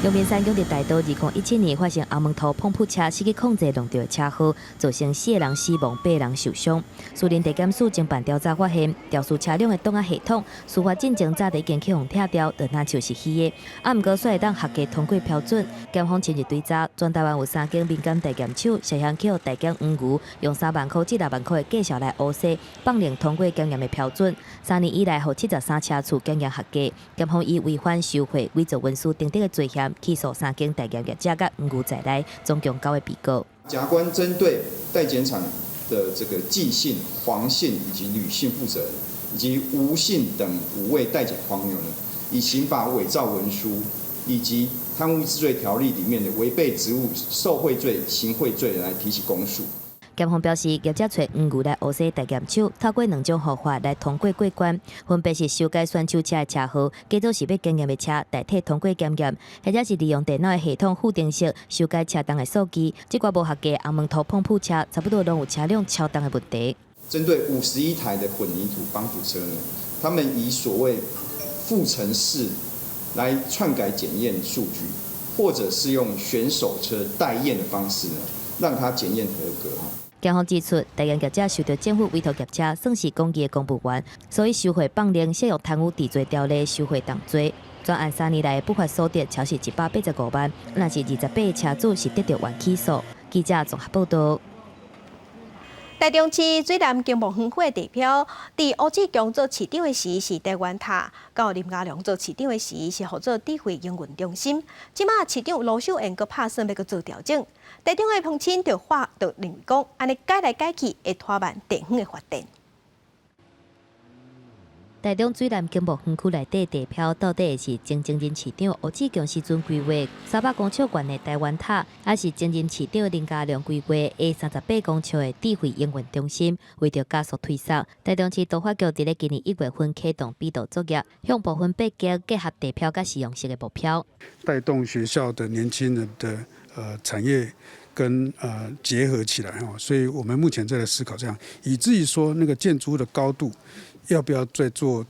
阳明山永德大道2017年发生红门头碰扑车失去控制弄到的车祸，造成4个人死亡，8个人受伤。树林地检署侦办调查发现，肇事车辆的档案系统事发进程早已经去互拆掉，就那像是虚的。啊，毋过却会当合格通过标准。检方深入追查，全台湾有3间民间大检厂，涉嫌去互大检黄牛用3万块至6万块的价小来乌西，放令通过检验的标准。3年以来，互73车次检验合格。检方以违反收贿、伪造文书等等的罪嫌。起诉3间大检业者甲黄牛在内，总共9个被告。检察官针对代检厂的这个季姓、黄姓以及吕姓负责人，以及吴姓等5位代检黄牛呢，以刑法伪造文书以及贪污治罪条例里面的违背职务受贿罪、行贿罪来提起公诉。检方表示，业者找黄牛来乌西大检厂，透过2种方法来通过过关，分别是修改选手车的车号，假做是要检验的车，代替通过检验；或者是利用电脑的系统固定式修改车档的数据。这寡无合格红门头碰扑车，差不多拢有车辆超档的问题。针对51台的混凝土帮扶车呢，他们以所谓复程式来篡改检验数据，或者是用选手车代验的方式呢，让它检验合格。检方指出，大检业者受到政府委托业者，算是公益的公务员，所以收贿放令适用贪污治罪条例收贿当罪。专案3年来不法所得超是185万，若是28个车主是得到原起诉。记者综合报道。台中市水南经贸园会地标，伫吴志强做市长的时是台湾塔，到林佳龙做市长的时是合作智慧营运中心。即马市长罗秀燕阁拍算要阁做调整，台中的乡亲就认为讲，安尼改来改去会拖慢地方的发展。台中水南经贸园区内底地标到底是前任市长吴志强时阵规划300公尺高的台湾塔，还是前任市长林佳龙规划的38公尺的智慧营运中心？为着加速推测，台中市都发局伫咧今年1月份启动指导作业，向部分北极结合地标甲实用性的目标，带动学校的年轻人的产业跟结合起来哈，所以我们目前在思考这样，以至于说那个建筑物的高度要不要再做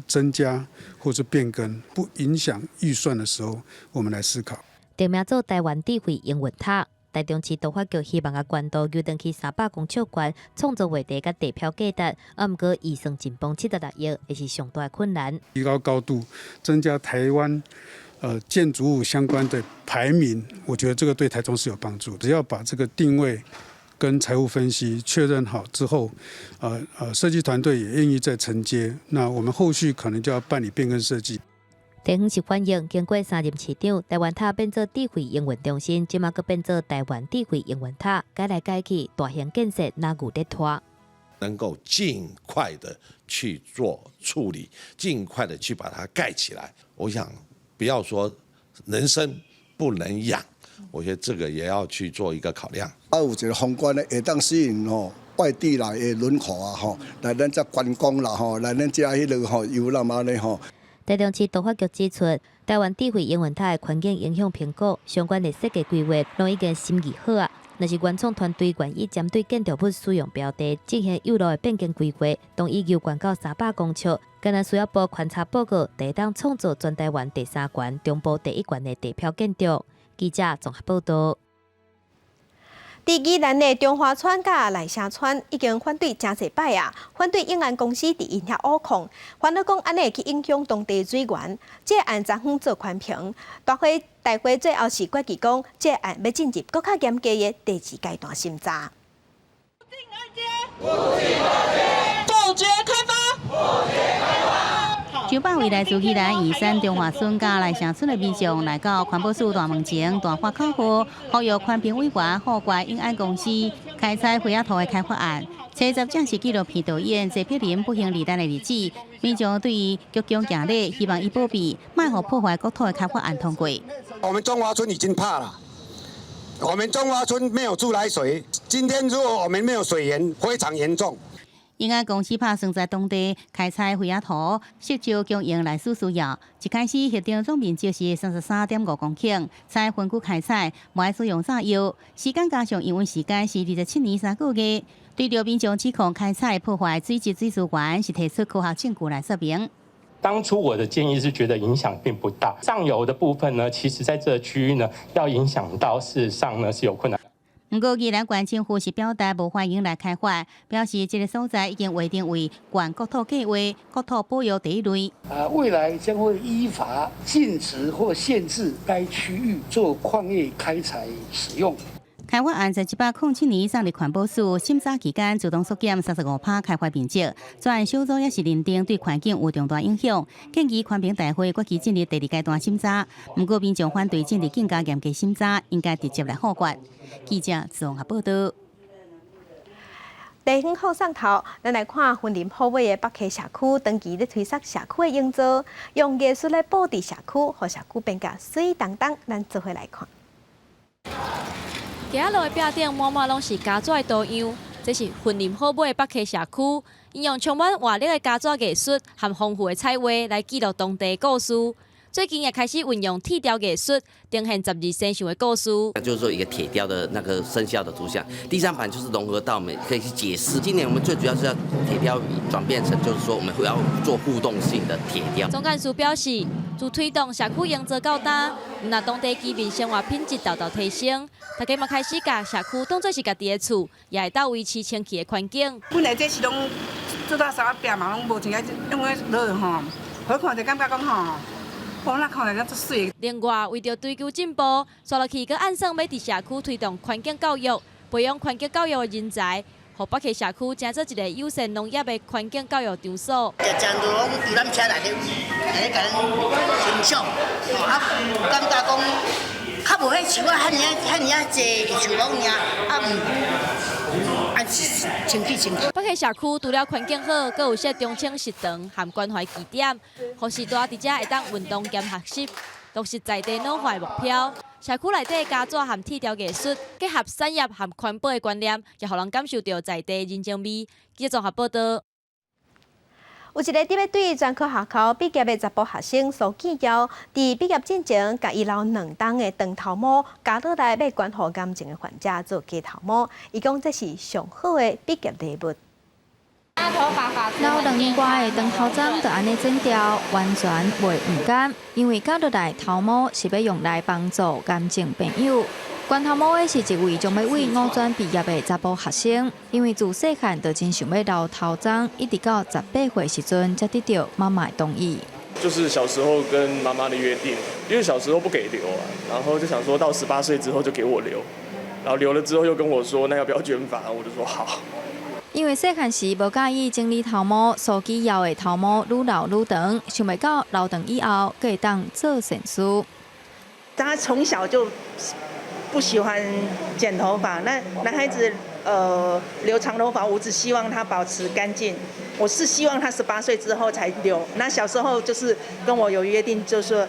增加或者变更，不影响预算的时候，我们来思考。定名做台湾智慧营运塔。台中市都发局希望甲关渡游登去300公尺高，创造话题甲地标价值，毋过预算紧绷76亿，也是上大的困难。提高高度，增加台湾建筑物相关的排名，我觉得这个对台中是有帮助。只要把这个定位跟财务分析确认好之后，设计团队也愿意再承接，那我们后续可能就要办理变更设计。地方是反映，经过3任市长，台湾塔变做智慧营运中心，即马佫变做台湾智慧营运塔，改来改去，大型建设哪有得拖？能够尽快的去做处理，尽快的去把它盖起来。我想，不要说能生不能养，我觉得这个也要去做一个考量。有一个宏观的会当吸引外地来的轮廓啊来咱这观光啦来咱这迄个游览嘛呢台中市都发局指出，台湾智慧营运塔的环境影响评估相关的设计规划，拢已经审议好啊。若是原创团队愿意针对建筑物使用标的进行有路的变更规划，同意游悬到300公尺，敢若需要报勘察报告，第一当创造全台湾第3悬、中部第1悬的地标建筑。记者综合报道。伫宜兰的中华村甲内城村已经反对真侪摆啊，反对永安公司伫因遐挖矿，烦恼讲安尼去影响当地水源。这案昨昏做宽屏，大会最后是决议讲，这案要进入更较严格的第2阶段审查。杜绝开发。9百位来自宜兰宜山中华村甲内城村的民众来到环保署大门前大发口号，呼吁环评委员护决永安公司开采火野土的开发案。70正是纪录片导演谢碧林不幸罹难的日子，民众对于鞠躬行礼，希望伊保庇，卖互破坏国土的开发案通过。我们中华村已经怕了，我们中华村没有自来水，今天如果我们没有水源，非常严重。永安公司拍算在当地开采火野土，适照供应来水需要。一开始协定总面积是33.5公顷，采分区开采，无爱使用炸药，时间加上营运时间是27年3个月。对着民众指控开采破坏水质水资源，是提出科学证据来说明。当初我的建议是觉得影响并不大，上游的部分呢，其实在这个区域呢，要影响到事实上呢是有困难。不过，宜兰县政府是表达无欢迎来开发，表示这个所在已经划定为县国土计划、国土保育第1类。未来将会依法禁止或限制该区域做矿业开采使用。开发案在107年上入环保署审查期间，自动缩减35%开发面积。专案小组也是认定对环境有重大影响，建议环评大会决期进入第2阶段审查。不过，民众反对进入更加严格审查，应该直接来复决。记者综合报道。地方好上头，咱来看森林保卫的北溪社区，长期咧推测社区的营造，用艺术来布置社区，让社区变甲水当当。咱做伙来看。街仔路的壁顶满满拢是家纸的图样，这是森林好尾的北溪社区，应用充满活力的家纸艺术和丰富的彩画来记录当地的故事。最近也开始运用铁雕艺术，呈现12生肖的故事。就是说一个铁雕的那个生肖的图像，第3版就是融合到我们可以去解释。今年我们最主要是要铁雕转变成，就是说我们会要做互动性的铁雕。总干事表示，自推动社区营造到今，那当地居民生活品质大大提升，大家嘛开始把社区当作是家己的厝，也会当维持清气的环境。本来这是拢做到啥壁嘛，拢无像个用个落吼，好看就感觉讲吼。另外，为着追求进步，刷落去佮按算要伫社区推动环境教育，培养环境教育的人才，互北溪社区成做一个友善农业的环境教育场所。真多讲伫咱车内底，甲咱欣赏，感觉讲较无迄树啊，遐尔啊济树拢尔，安清气清气。北溪社区除了环境好，佮有设中青食堂和关怀据点，护士大伫遮会当运动兼学习，都是在地脑化的目标。社区内底家纸和铁条艺术结合产业和环保的观念，也互人感受到在地人情味。记者综合报道。有一个伫要对专科学校毕业的查甫学生苏建尧，伫毕业之前，甲伊老2档的长头毛加落来要关乎感情的患者做假头毛，伊讲这是上好的毕业礼物。老2年外的长头针就安尼剪掉，完全袂唔甘，因为加落来头毛是要用来帮助感情朋友。关头毛的是一位将要为5专毕业的查甫学生，因为自细汉就真想要留头针，一直到18岁时阵才得到妈妈的同意。就是小时候跟妈妈的约定，因为小时候不给留啊，然后就想说到18岁之后就给我留，然后留了之后又跟我说那要不要捐发，我就说好。因为细汉时无介意整理头毛，苏建尧的头毛愈留愈长，想袂到留长以后，可以当做善事。他从小就不喜欢剪头发，那男孩子留长头发，我只希望他保持干净。我是希望他18岁之后才留。那小时候就是跟我有约定，就是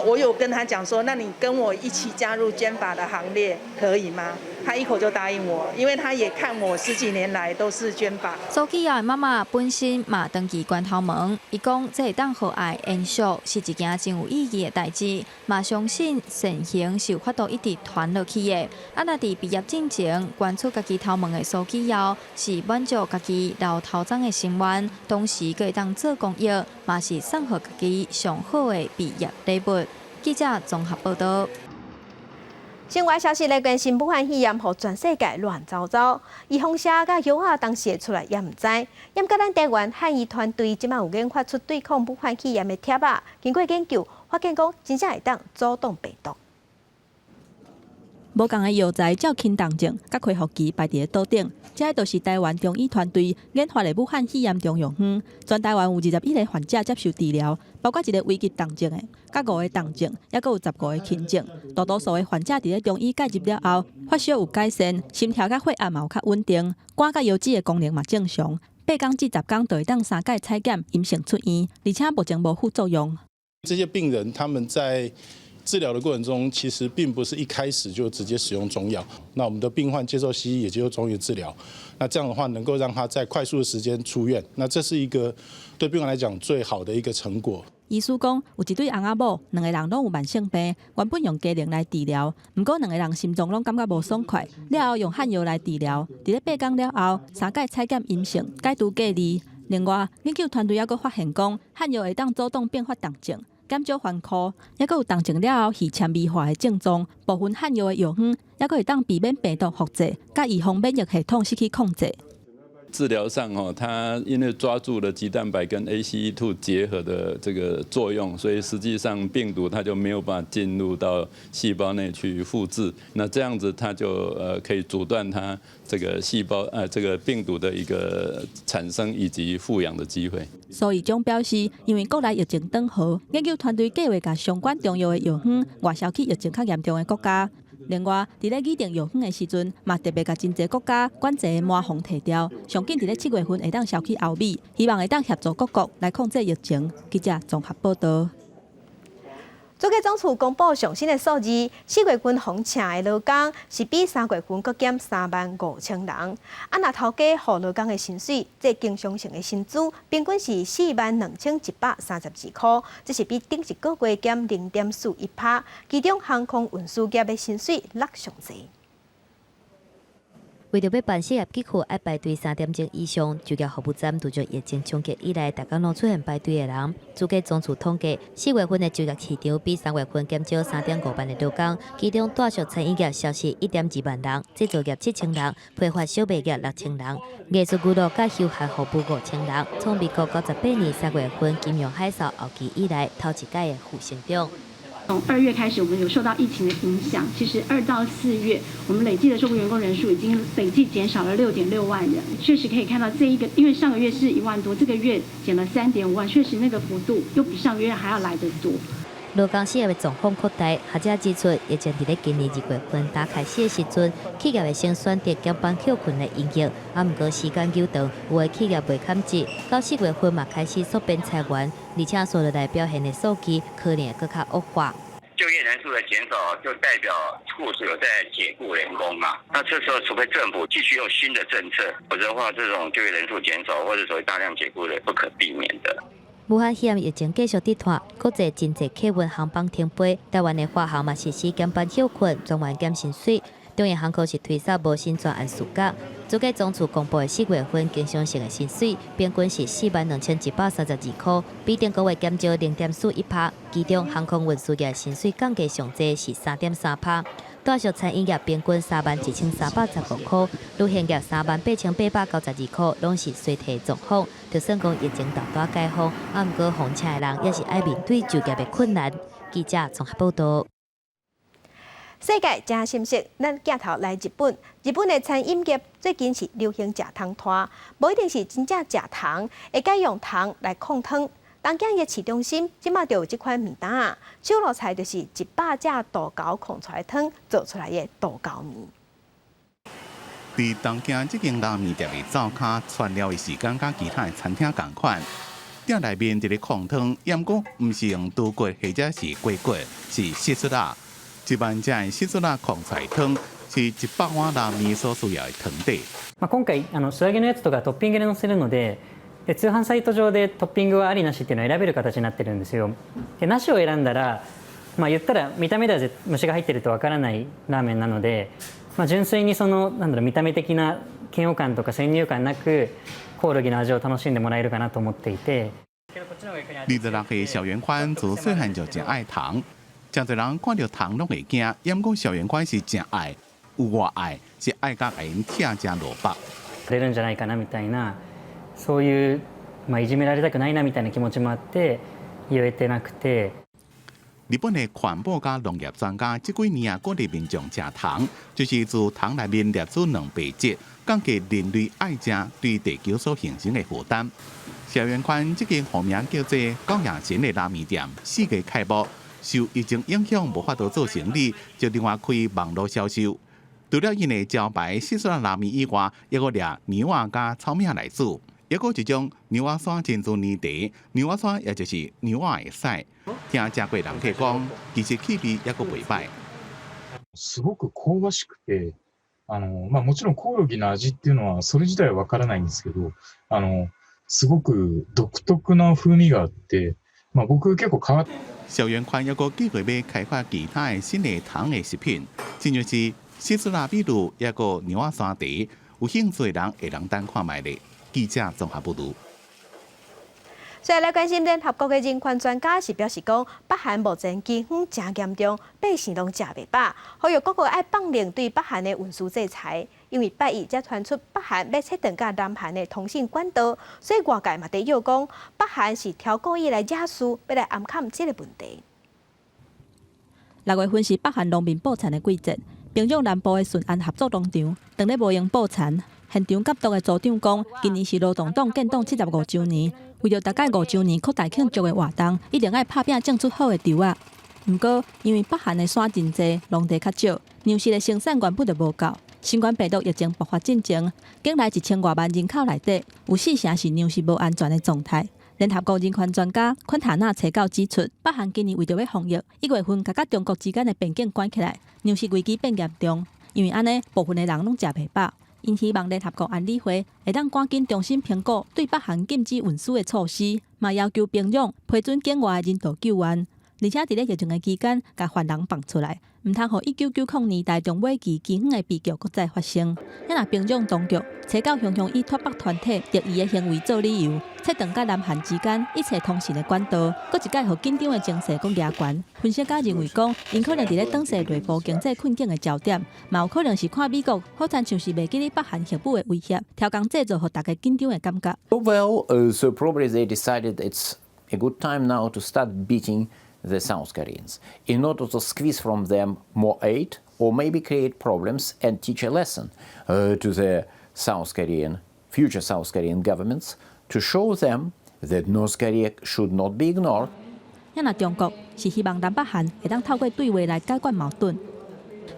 我有跟他讲说，那你跟我一起加入捐发的行列，可以吗？他一口就答应我，因为他也看我10几年来都是捐发。苏建尧的妈妈本身嘛登记关头门，伊讲这会当互爱延续是一件真有意义的代志，嘛相信善行是有法度一直传落去的。啊，那伫毕业之前关出家己头毛的苏建尧，是满足家己留头针的心愿，同时可以当做公益，嘛是送互家己上好的毕业礼物。记者综合报道。新外消息来关心武汉肺炎，互全世界乱糟糟。预防社甲药啊当时会出来也唔知。因甲咱台湾汉医团队即马有研发出对抗武汉肺炎的贴啊，经过研究，发现讲真正会当阻挡病毒。无共的药材照轻重症，甲恢复期摆伫咧桌顶，这都是台湾中医团队研发的武汉肺炎中药方。全台湾有21个患者接受治疗，包括1个危急重症的，甲5个重症，也佫有15个轻症。大多数的患者伫咧中医介入了后，发烧有改善，心跳甲血压嘛有较稳定，肝甲腰子的功能嘛正常。8天至10天就会当3届采检阴性出院，而且目前无副作用。这些病人他们在治疗的过程中，其实并不是一开始就直接使用中药。那我们的病患接受西医也接受中医治疗，那这样的话能够让他在快速的时间出院。那这是一个对病患来讲最好的一个成果。医师讲，有一对翁仔某，2个人拢有慢性病，原本用加龄来治疗，不过2个人心脏拢感觉无爽快，了后用汉药来治疗。伫咧8天了后，3届采检阴性，解除隔离。另外，研究团队还佫发现讲，汉药会当阻挡并发重症。减少烦苦，也佫有重症了后耳签未化的症状。部分汉药的药方，也佫会当避免病毒复制，甲预防免疫系统失去控制。治疗上它因为抓住了肌蛋白跟 ACE2 结合的这个作用，所以实际上病毒它就没有办法进入到细胞内去复制。那这样子它就可以阻断它这个细胞这个病毒的一个产生以及复阳的机会。苏医长表示，因为国内疫情缓和，研究团队计划把相关重要的药方外销去疫情较严重的国家。另外，伫咧拟定药方的时阵，嘛特别甲真侪国家管制的麻风提掉，上紧伫咧7月份会当销去欧美，希望会当协助各国来控制疫情。记者综合报道。主计总处公布上新的数字，4月份封城的劳工是比3月份搁减35000人。若头家付劳工的薪水，即经常性的薪资平均是42132块，这是比顶一个月减0.41%。其中航空运输业的薪水落上侪。为着要办失业给付，要排队3点钟以上。就业服务站拄着疫情冲击以来，大家拢出现排队的人。主计总处统计，4月份的就业市场比3月份减少3.5万的劳工，其中大属餐饮业消失1.2万人，制造业7000人，批发小卖业6000人，艺术娱乐甲休闲服务5000人，从民国98年3月份金融海啸后期以来头一届的负成长。从2月开始，我们有受到疫情的影响。其实2到4月，我们累计的受雇员工人数已经累计减少了6.6万人。确实可以看到，因为上个月是1万多，这个月减了3.5万，确实那个幅度又比上个月还要来得多。劳工企业的状况扩大，学者指出，疫情伫咧今年2月份打开始的时阵，企业会先选择减班扣群来营业，毋过时间久长，有的企业未砍折，到4月份嘛开始缩编裁员，而且所落来表现的数据可能会更较恶化。就业人数的减少，就代表雇主有在解雇员工嘛？那这时候，除非政府继续用新的政策，否则的话，这种就业人数减少或者所谓大量解雇的不可避免的。武汉肺炎疫情继续跌拖，国际真济客运航班停飞，台湾的华航嘛实施减班休困，专员减薪水。中央航空是推出无薪专案暑假，租计总处公布的4月份经常性的薪水，平均是42132块，比顶个月减少0.41%。其中航空运输业薪水降价上济是3.3%。大小餐饮业平均31315块，旅行业38892块，拢是衰退状况。就算讲疫情大大解封，毋过红车的人也是爱面对就业的困难。记者综合报道。世界真心息，咱镜头来日本。日本的餐饮业最近是流行食汤拖，无一定是真正食汤，会改用汤来控汤。东京的市中心即马就有这款面单啊，手路菜就是100只豆糕控出来汤做出来的豆糕面。伫东京这间拉面店的灶骹串了的时间，甲其他的餐厅同款。店内面一个控汤，不过唔是用猪骨或者是鸡骨，是细丝拉。100只的细丝拉控出来汤，是100碗拉面所需要的汤底。今回素揚げのやつとかトッピングで乗せるので。通販サイト上でトッピングはありなしっていうのを選べる形になってるんですよ。でなしを選んだら、言ったら見た目では虫が入ってるとわからないラーメンなので、純粋に見た目的な嫌悪感とか先入観なくコオロギの味を楽しんでもらえるかなと思っていて。26岁小圆宽自细汉就真爱糖，真侪人看到糖拢会惊，不过小圆宽是真愛，有偌愛，是愛甲愛因疼食蘿蔔。出るんじゃないかなみたいな。そういういじめられたくないなみたいな気持ちもあって言えてなくて。日本的环保加农业专家这几年鼓励民众食糖，就是自糖内面摄取蛋白质，降低人类爱食对地球所形成的负担。小圆宽这间户名叫做高雅贤的拉面店，4月开幕，受疫情影响无法度做生意，就另外开网络销售。除了因的招牌细丝拉面以外，还有掠牛蛙加草莓来煮。还有一种牛蛙山珍珠泥茶，牛蛙山也就是牛蛙的屎。听食过人客讲，其实气味也阁袂歹。すごく香ばしくて、もちろんコオロギの味っていうのはそれ自体はわからないんですけど、すごく独特な風味があって、僕結構変わっ。小圆宽还阁计划要开发其他的新的糖的食品，正如是西斯拉比鲁，还阁牛蛙山茶，有兴趣的人会当等看卖咧。记者综合报道。所以来关心联合国的人权专家是表示讲，北韩目前饥荒真严重，百姓拢食袂饱，呼吁各国爱放零对北韩的运输制裁。因为拜一才传出北韩要切断甲南韩的通信管道，所以外界嘛在又讲，北韩是挑故意来惹事，要来暗藏这个问题。6月份是北韩农民捕田的季节，平壤南部的顺安合作农场当日无用捕田。现场监督的组长讲，今年是劳动党建党75周年，为着大概5周年扩大庆祝的活动，一定要拍拼种出好的稻仔。不过，因为北韩的山真济，农地较少，粮食的生产原本就无够。新冠病毒疫情爆发进前，境内1000多万人口内底，有4成是粮食无安全的状态。联合国人权专家昆塔纳查告指出，北韩今年为着要防疫，1月份甲中国之间的边境关起来，粮食危机变严重。因为安尼，部分的人拢食袂饱。因希望联合国安理会会当赶紧重新评估对北韩禁止运输的措施，嘛要求平壤批准境外的人道救援，而且伫咧疫情的期间，甲犯人放出来，唔通互1990年代中尾期饥荒的悲剧搁再发生。也若平壤当局查到雄雄以脱北团体敌意的行为做理由，切断甲南韩之间一切通信的管道，搁一改互紧张的情势搁加悬。分析家认为讲，因可能伫咧当时内部经济困境的焦点，嘛有可能是看美国好像是袂记咧北韩核武的威胁，挑工制造互大家紧张的感觉。Well, so probably they decided it's a good time now to start beating the South Koreans in order to squeeze from them more aid or maybe create problems and teach a lesson to the future South Korean governments to show them that North Korea should not be ignored. 也若中国是希望南北韩会当透过对话来解决矛盾。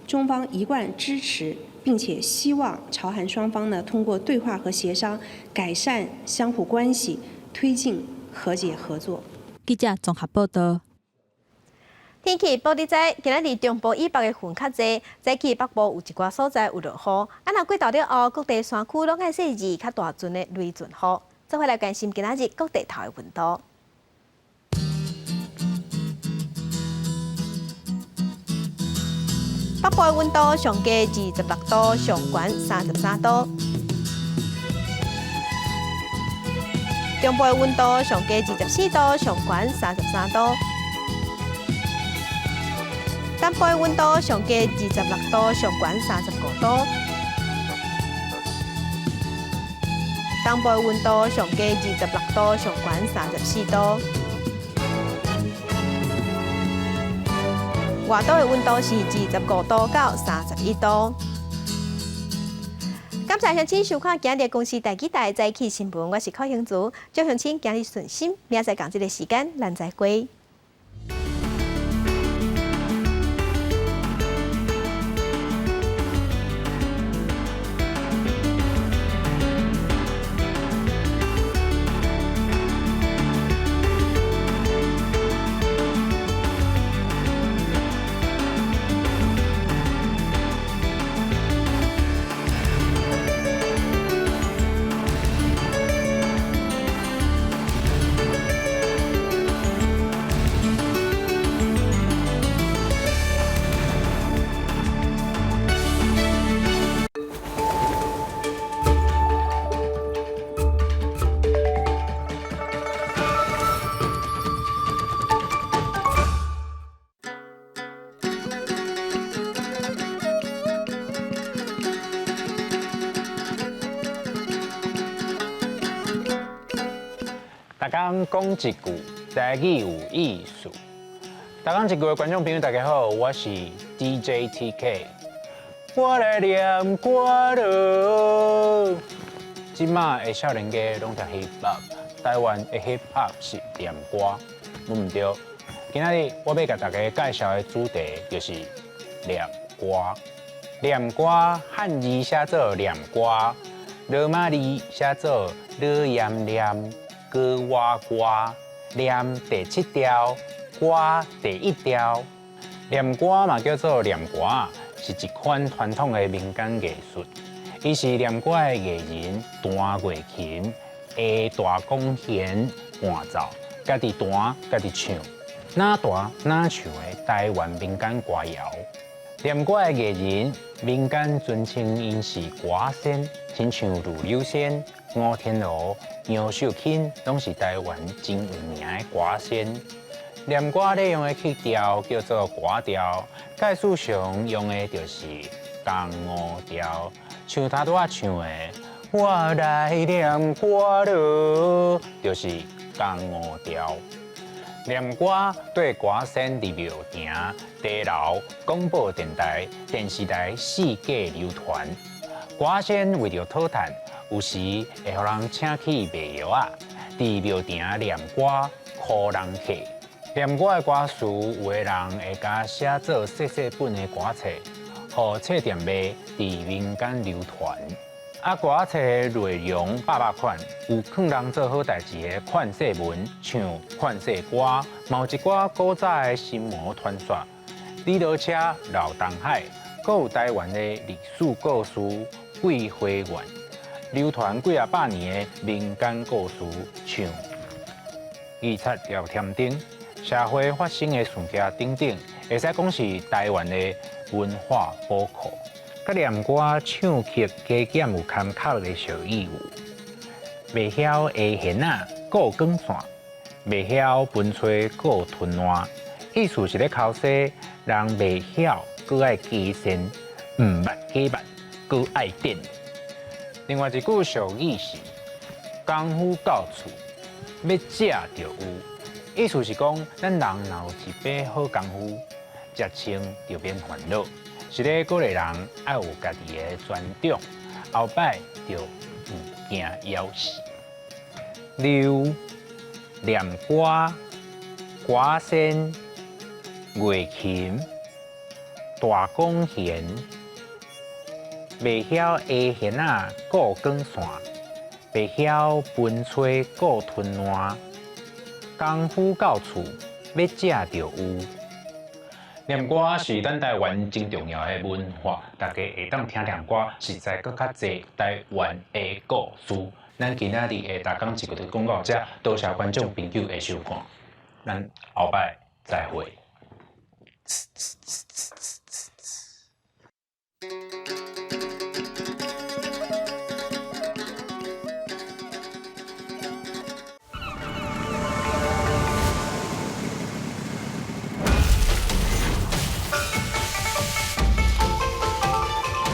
中方一贯支持，并且希望朝韩双方呢通过对话和协商改善相互关系，推进和解合作。记者综合报道。天气报你知，今仔日中部以北的云较济，早起北部有一寡所在有落雨。若过昼了后，各地山区拢爱细致较大阵的雷阵雨。再回来关心今仔日各地头的温度。北部的温度上低26度，上悬33度；中部的温度上低24度，上悬33度；南部的温度上低26度，上悬35度；东部的温度上低26度，上悬34度。外岛的温度是25度到31度。感谢乡亲收看今日公视台记台早起新闻，我是柯兴竹，祝乡亲今日顺心，明仔同一个时间咱再会。大家讲一句，台语有意思。大家一句的观众朋友，大家好，我是 DJ TK。我来念歌咯。即马的少年家拢读 hip hop， 台湾的 hip hop 是念歌，唔对。今仔日我要甲大家介绍的主题就是念歌。念歌汉字写作念歌，罗马字写作罗炎念。歌哇歌，念第7调，歌第1调。念歌嘛叫做念歌，是一款传统的民间艺术。伊是念歌的艺人弹乐琴，下大弓弦伴奏，家己弹家己唱，哪弹哪唱的台湾民间歌谣。念歌的艺人，民间尊称因是歌仙，亲像吕柳仙、吴天罗。杨秀卿拢是台湾真有名的歌仙。念歌咧用的曲调叫做歌调，概述上用的就是江湖调，像他拄仔唱的“我来念歌咯”，就是江湖调。念歌对歌仙伫庙埕、地楼、广播电台、电视台四界流传。歌仙为着讨趁。有时会互人请去卖药啊，伫庙埕念歌苦人客。念歌的歌词，有的人会甲写做细细本的歌册，互册店卖，伫民间流传。啊，歌册的内容百款，有劝人做好代志的劝世文，像劝世歌，嘛有一寡古早的心魔传说，李老车、老东海，阁有台湾的历史故事、桂花园。流传几百年的民间故事，像预测聊天灯、社会发生的事件等等，会使讲是台湾的文化宝库。甲念歌、唱曲加减有坎坷的小意有，袂晓下弦啊，阁有光线；袂晓分吹，阁有吞烂。意思是咧考试，人袂晓，阁爱加深，毋捌加捌，阁爱点。另外一句俗语是“功夫到厝，要食就有”，意思是讲咱人若有一把好功夫，食清就免烦恼。是咧鼓励人爱有家己的专长，后摆就唔惊夭死。溜、念歌、歌仙、月琴、大弓弦，袂晓下弦仔顾光线，袂晓分吹顾吞烂，功夫到厝要食着有。念歌是咱台湾真重要的文化，大家会当听念歌，实在更较侪台湾的故事。咱今仔日的大江一个的广告者，多谢观众朋友的收看，咱后摆再会。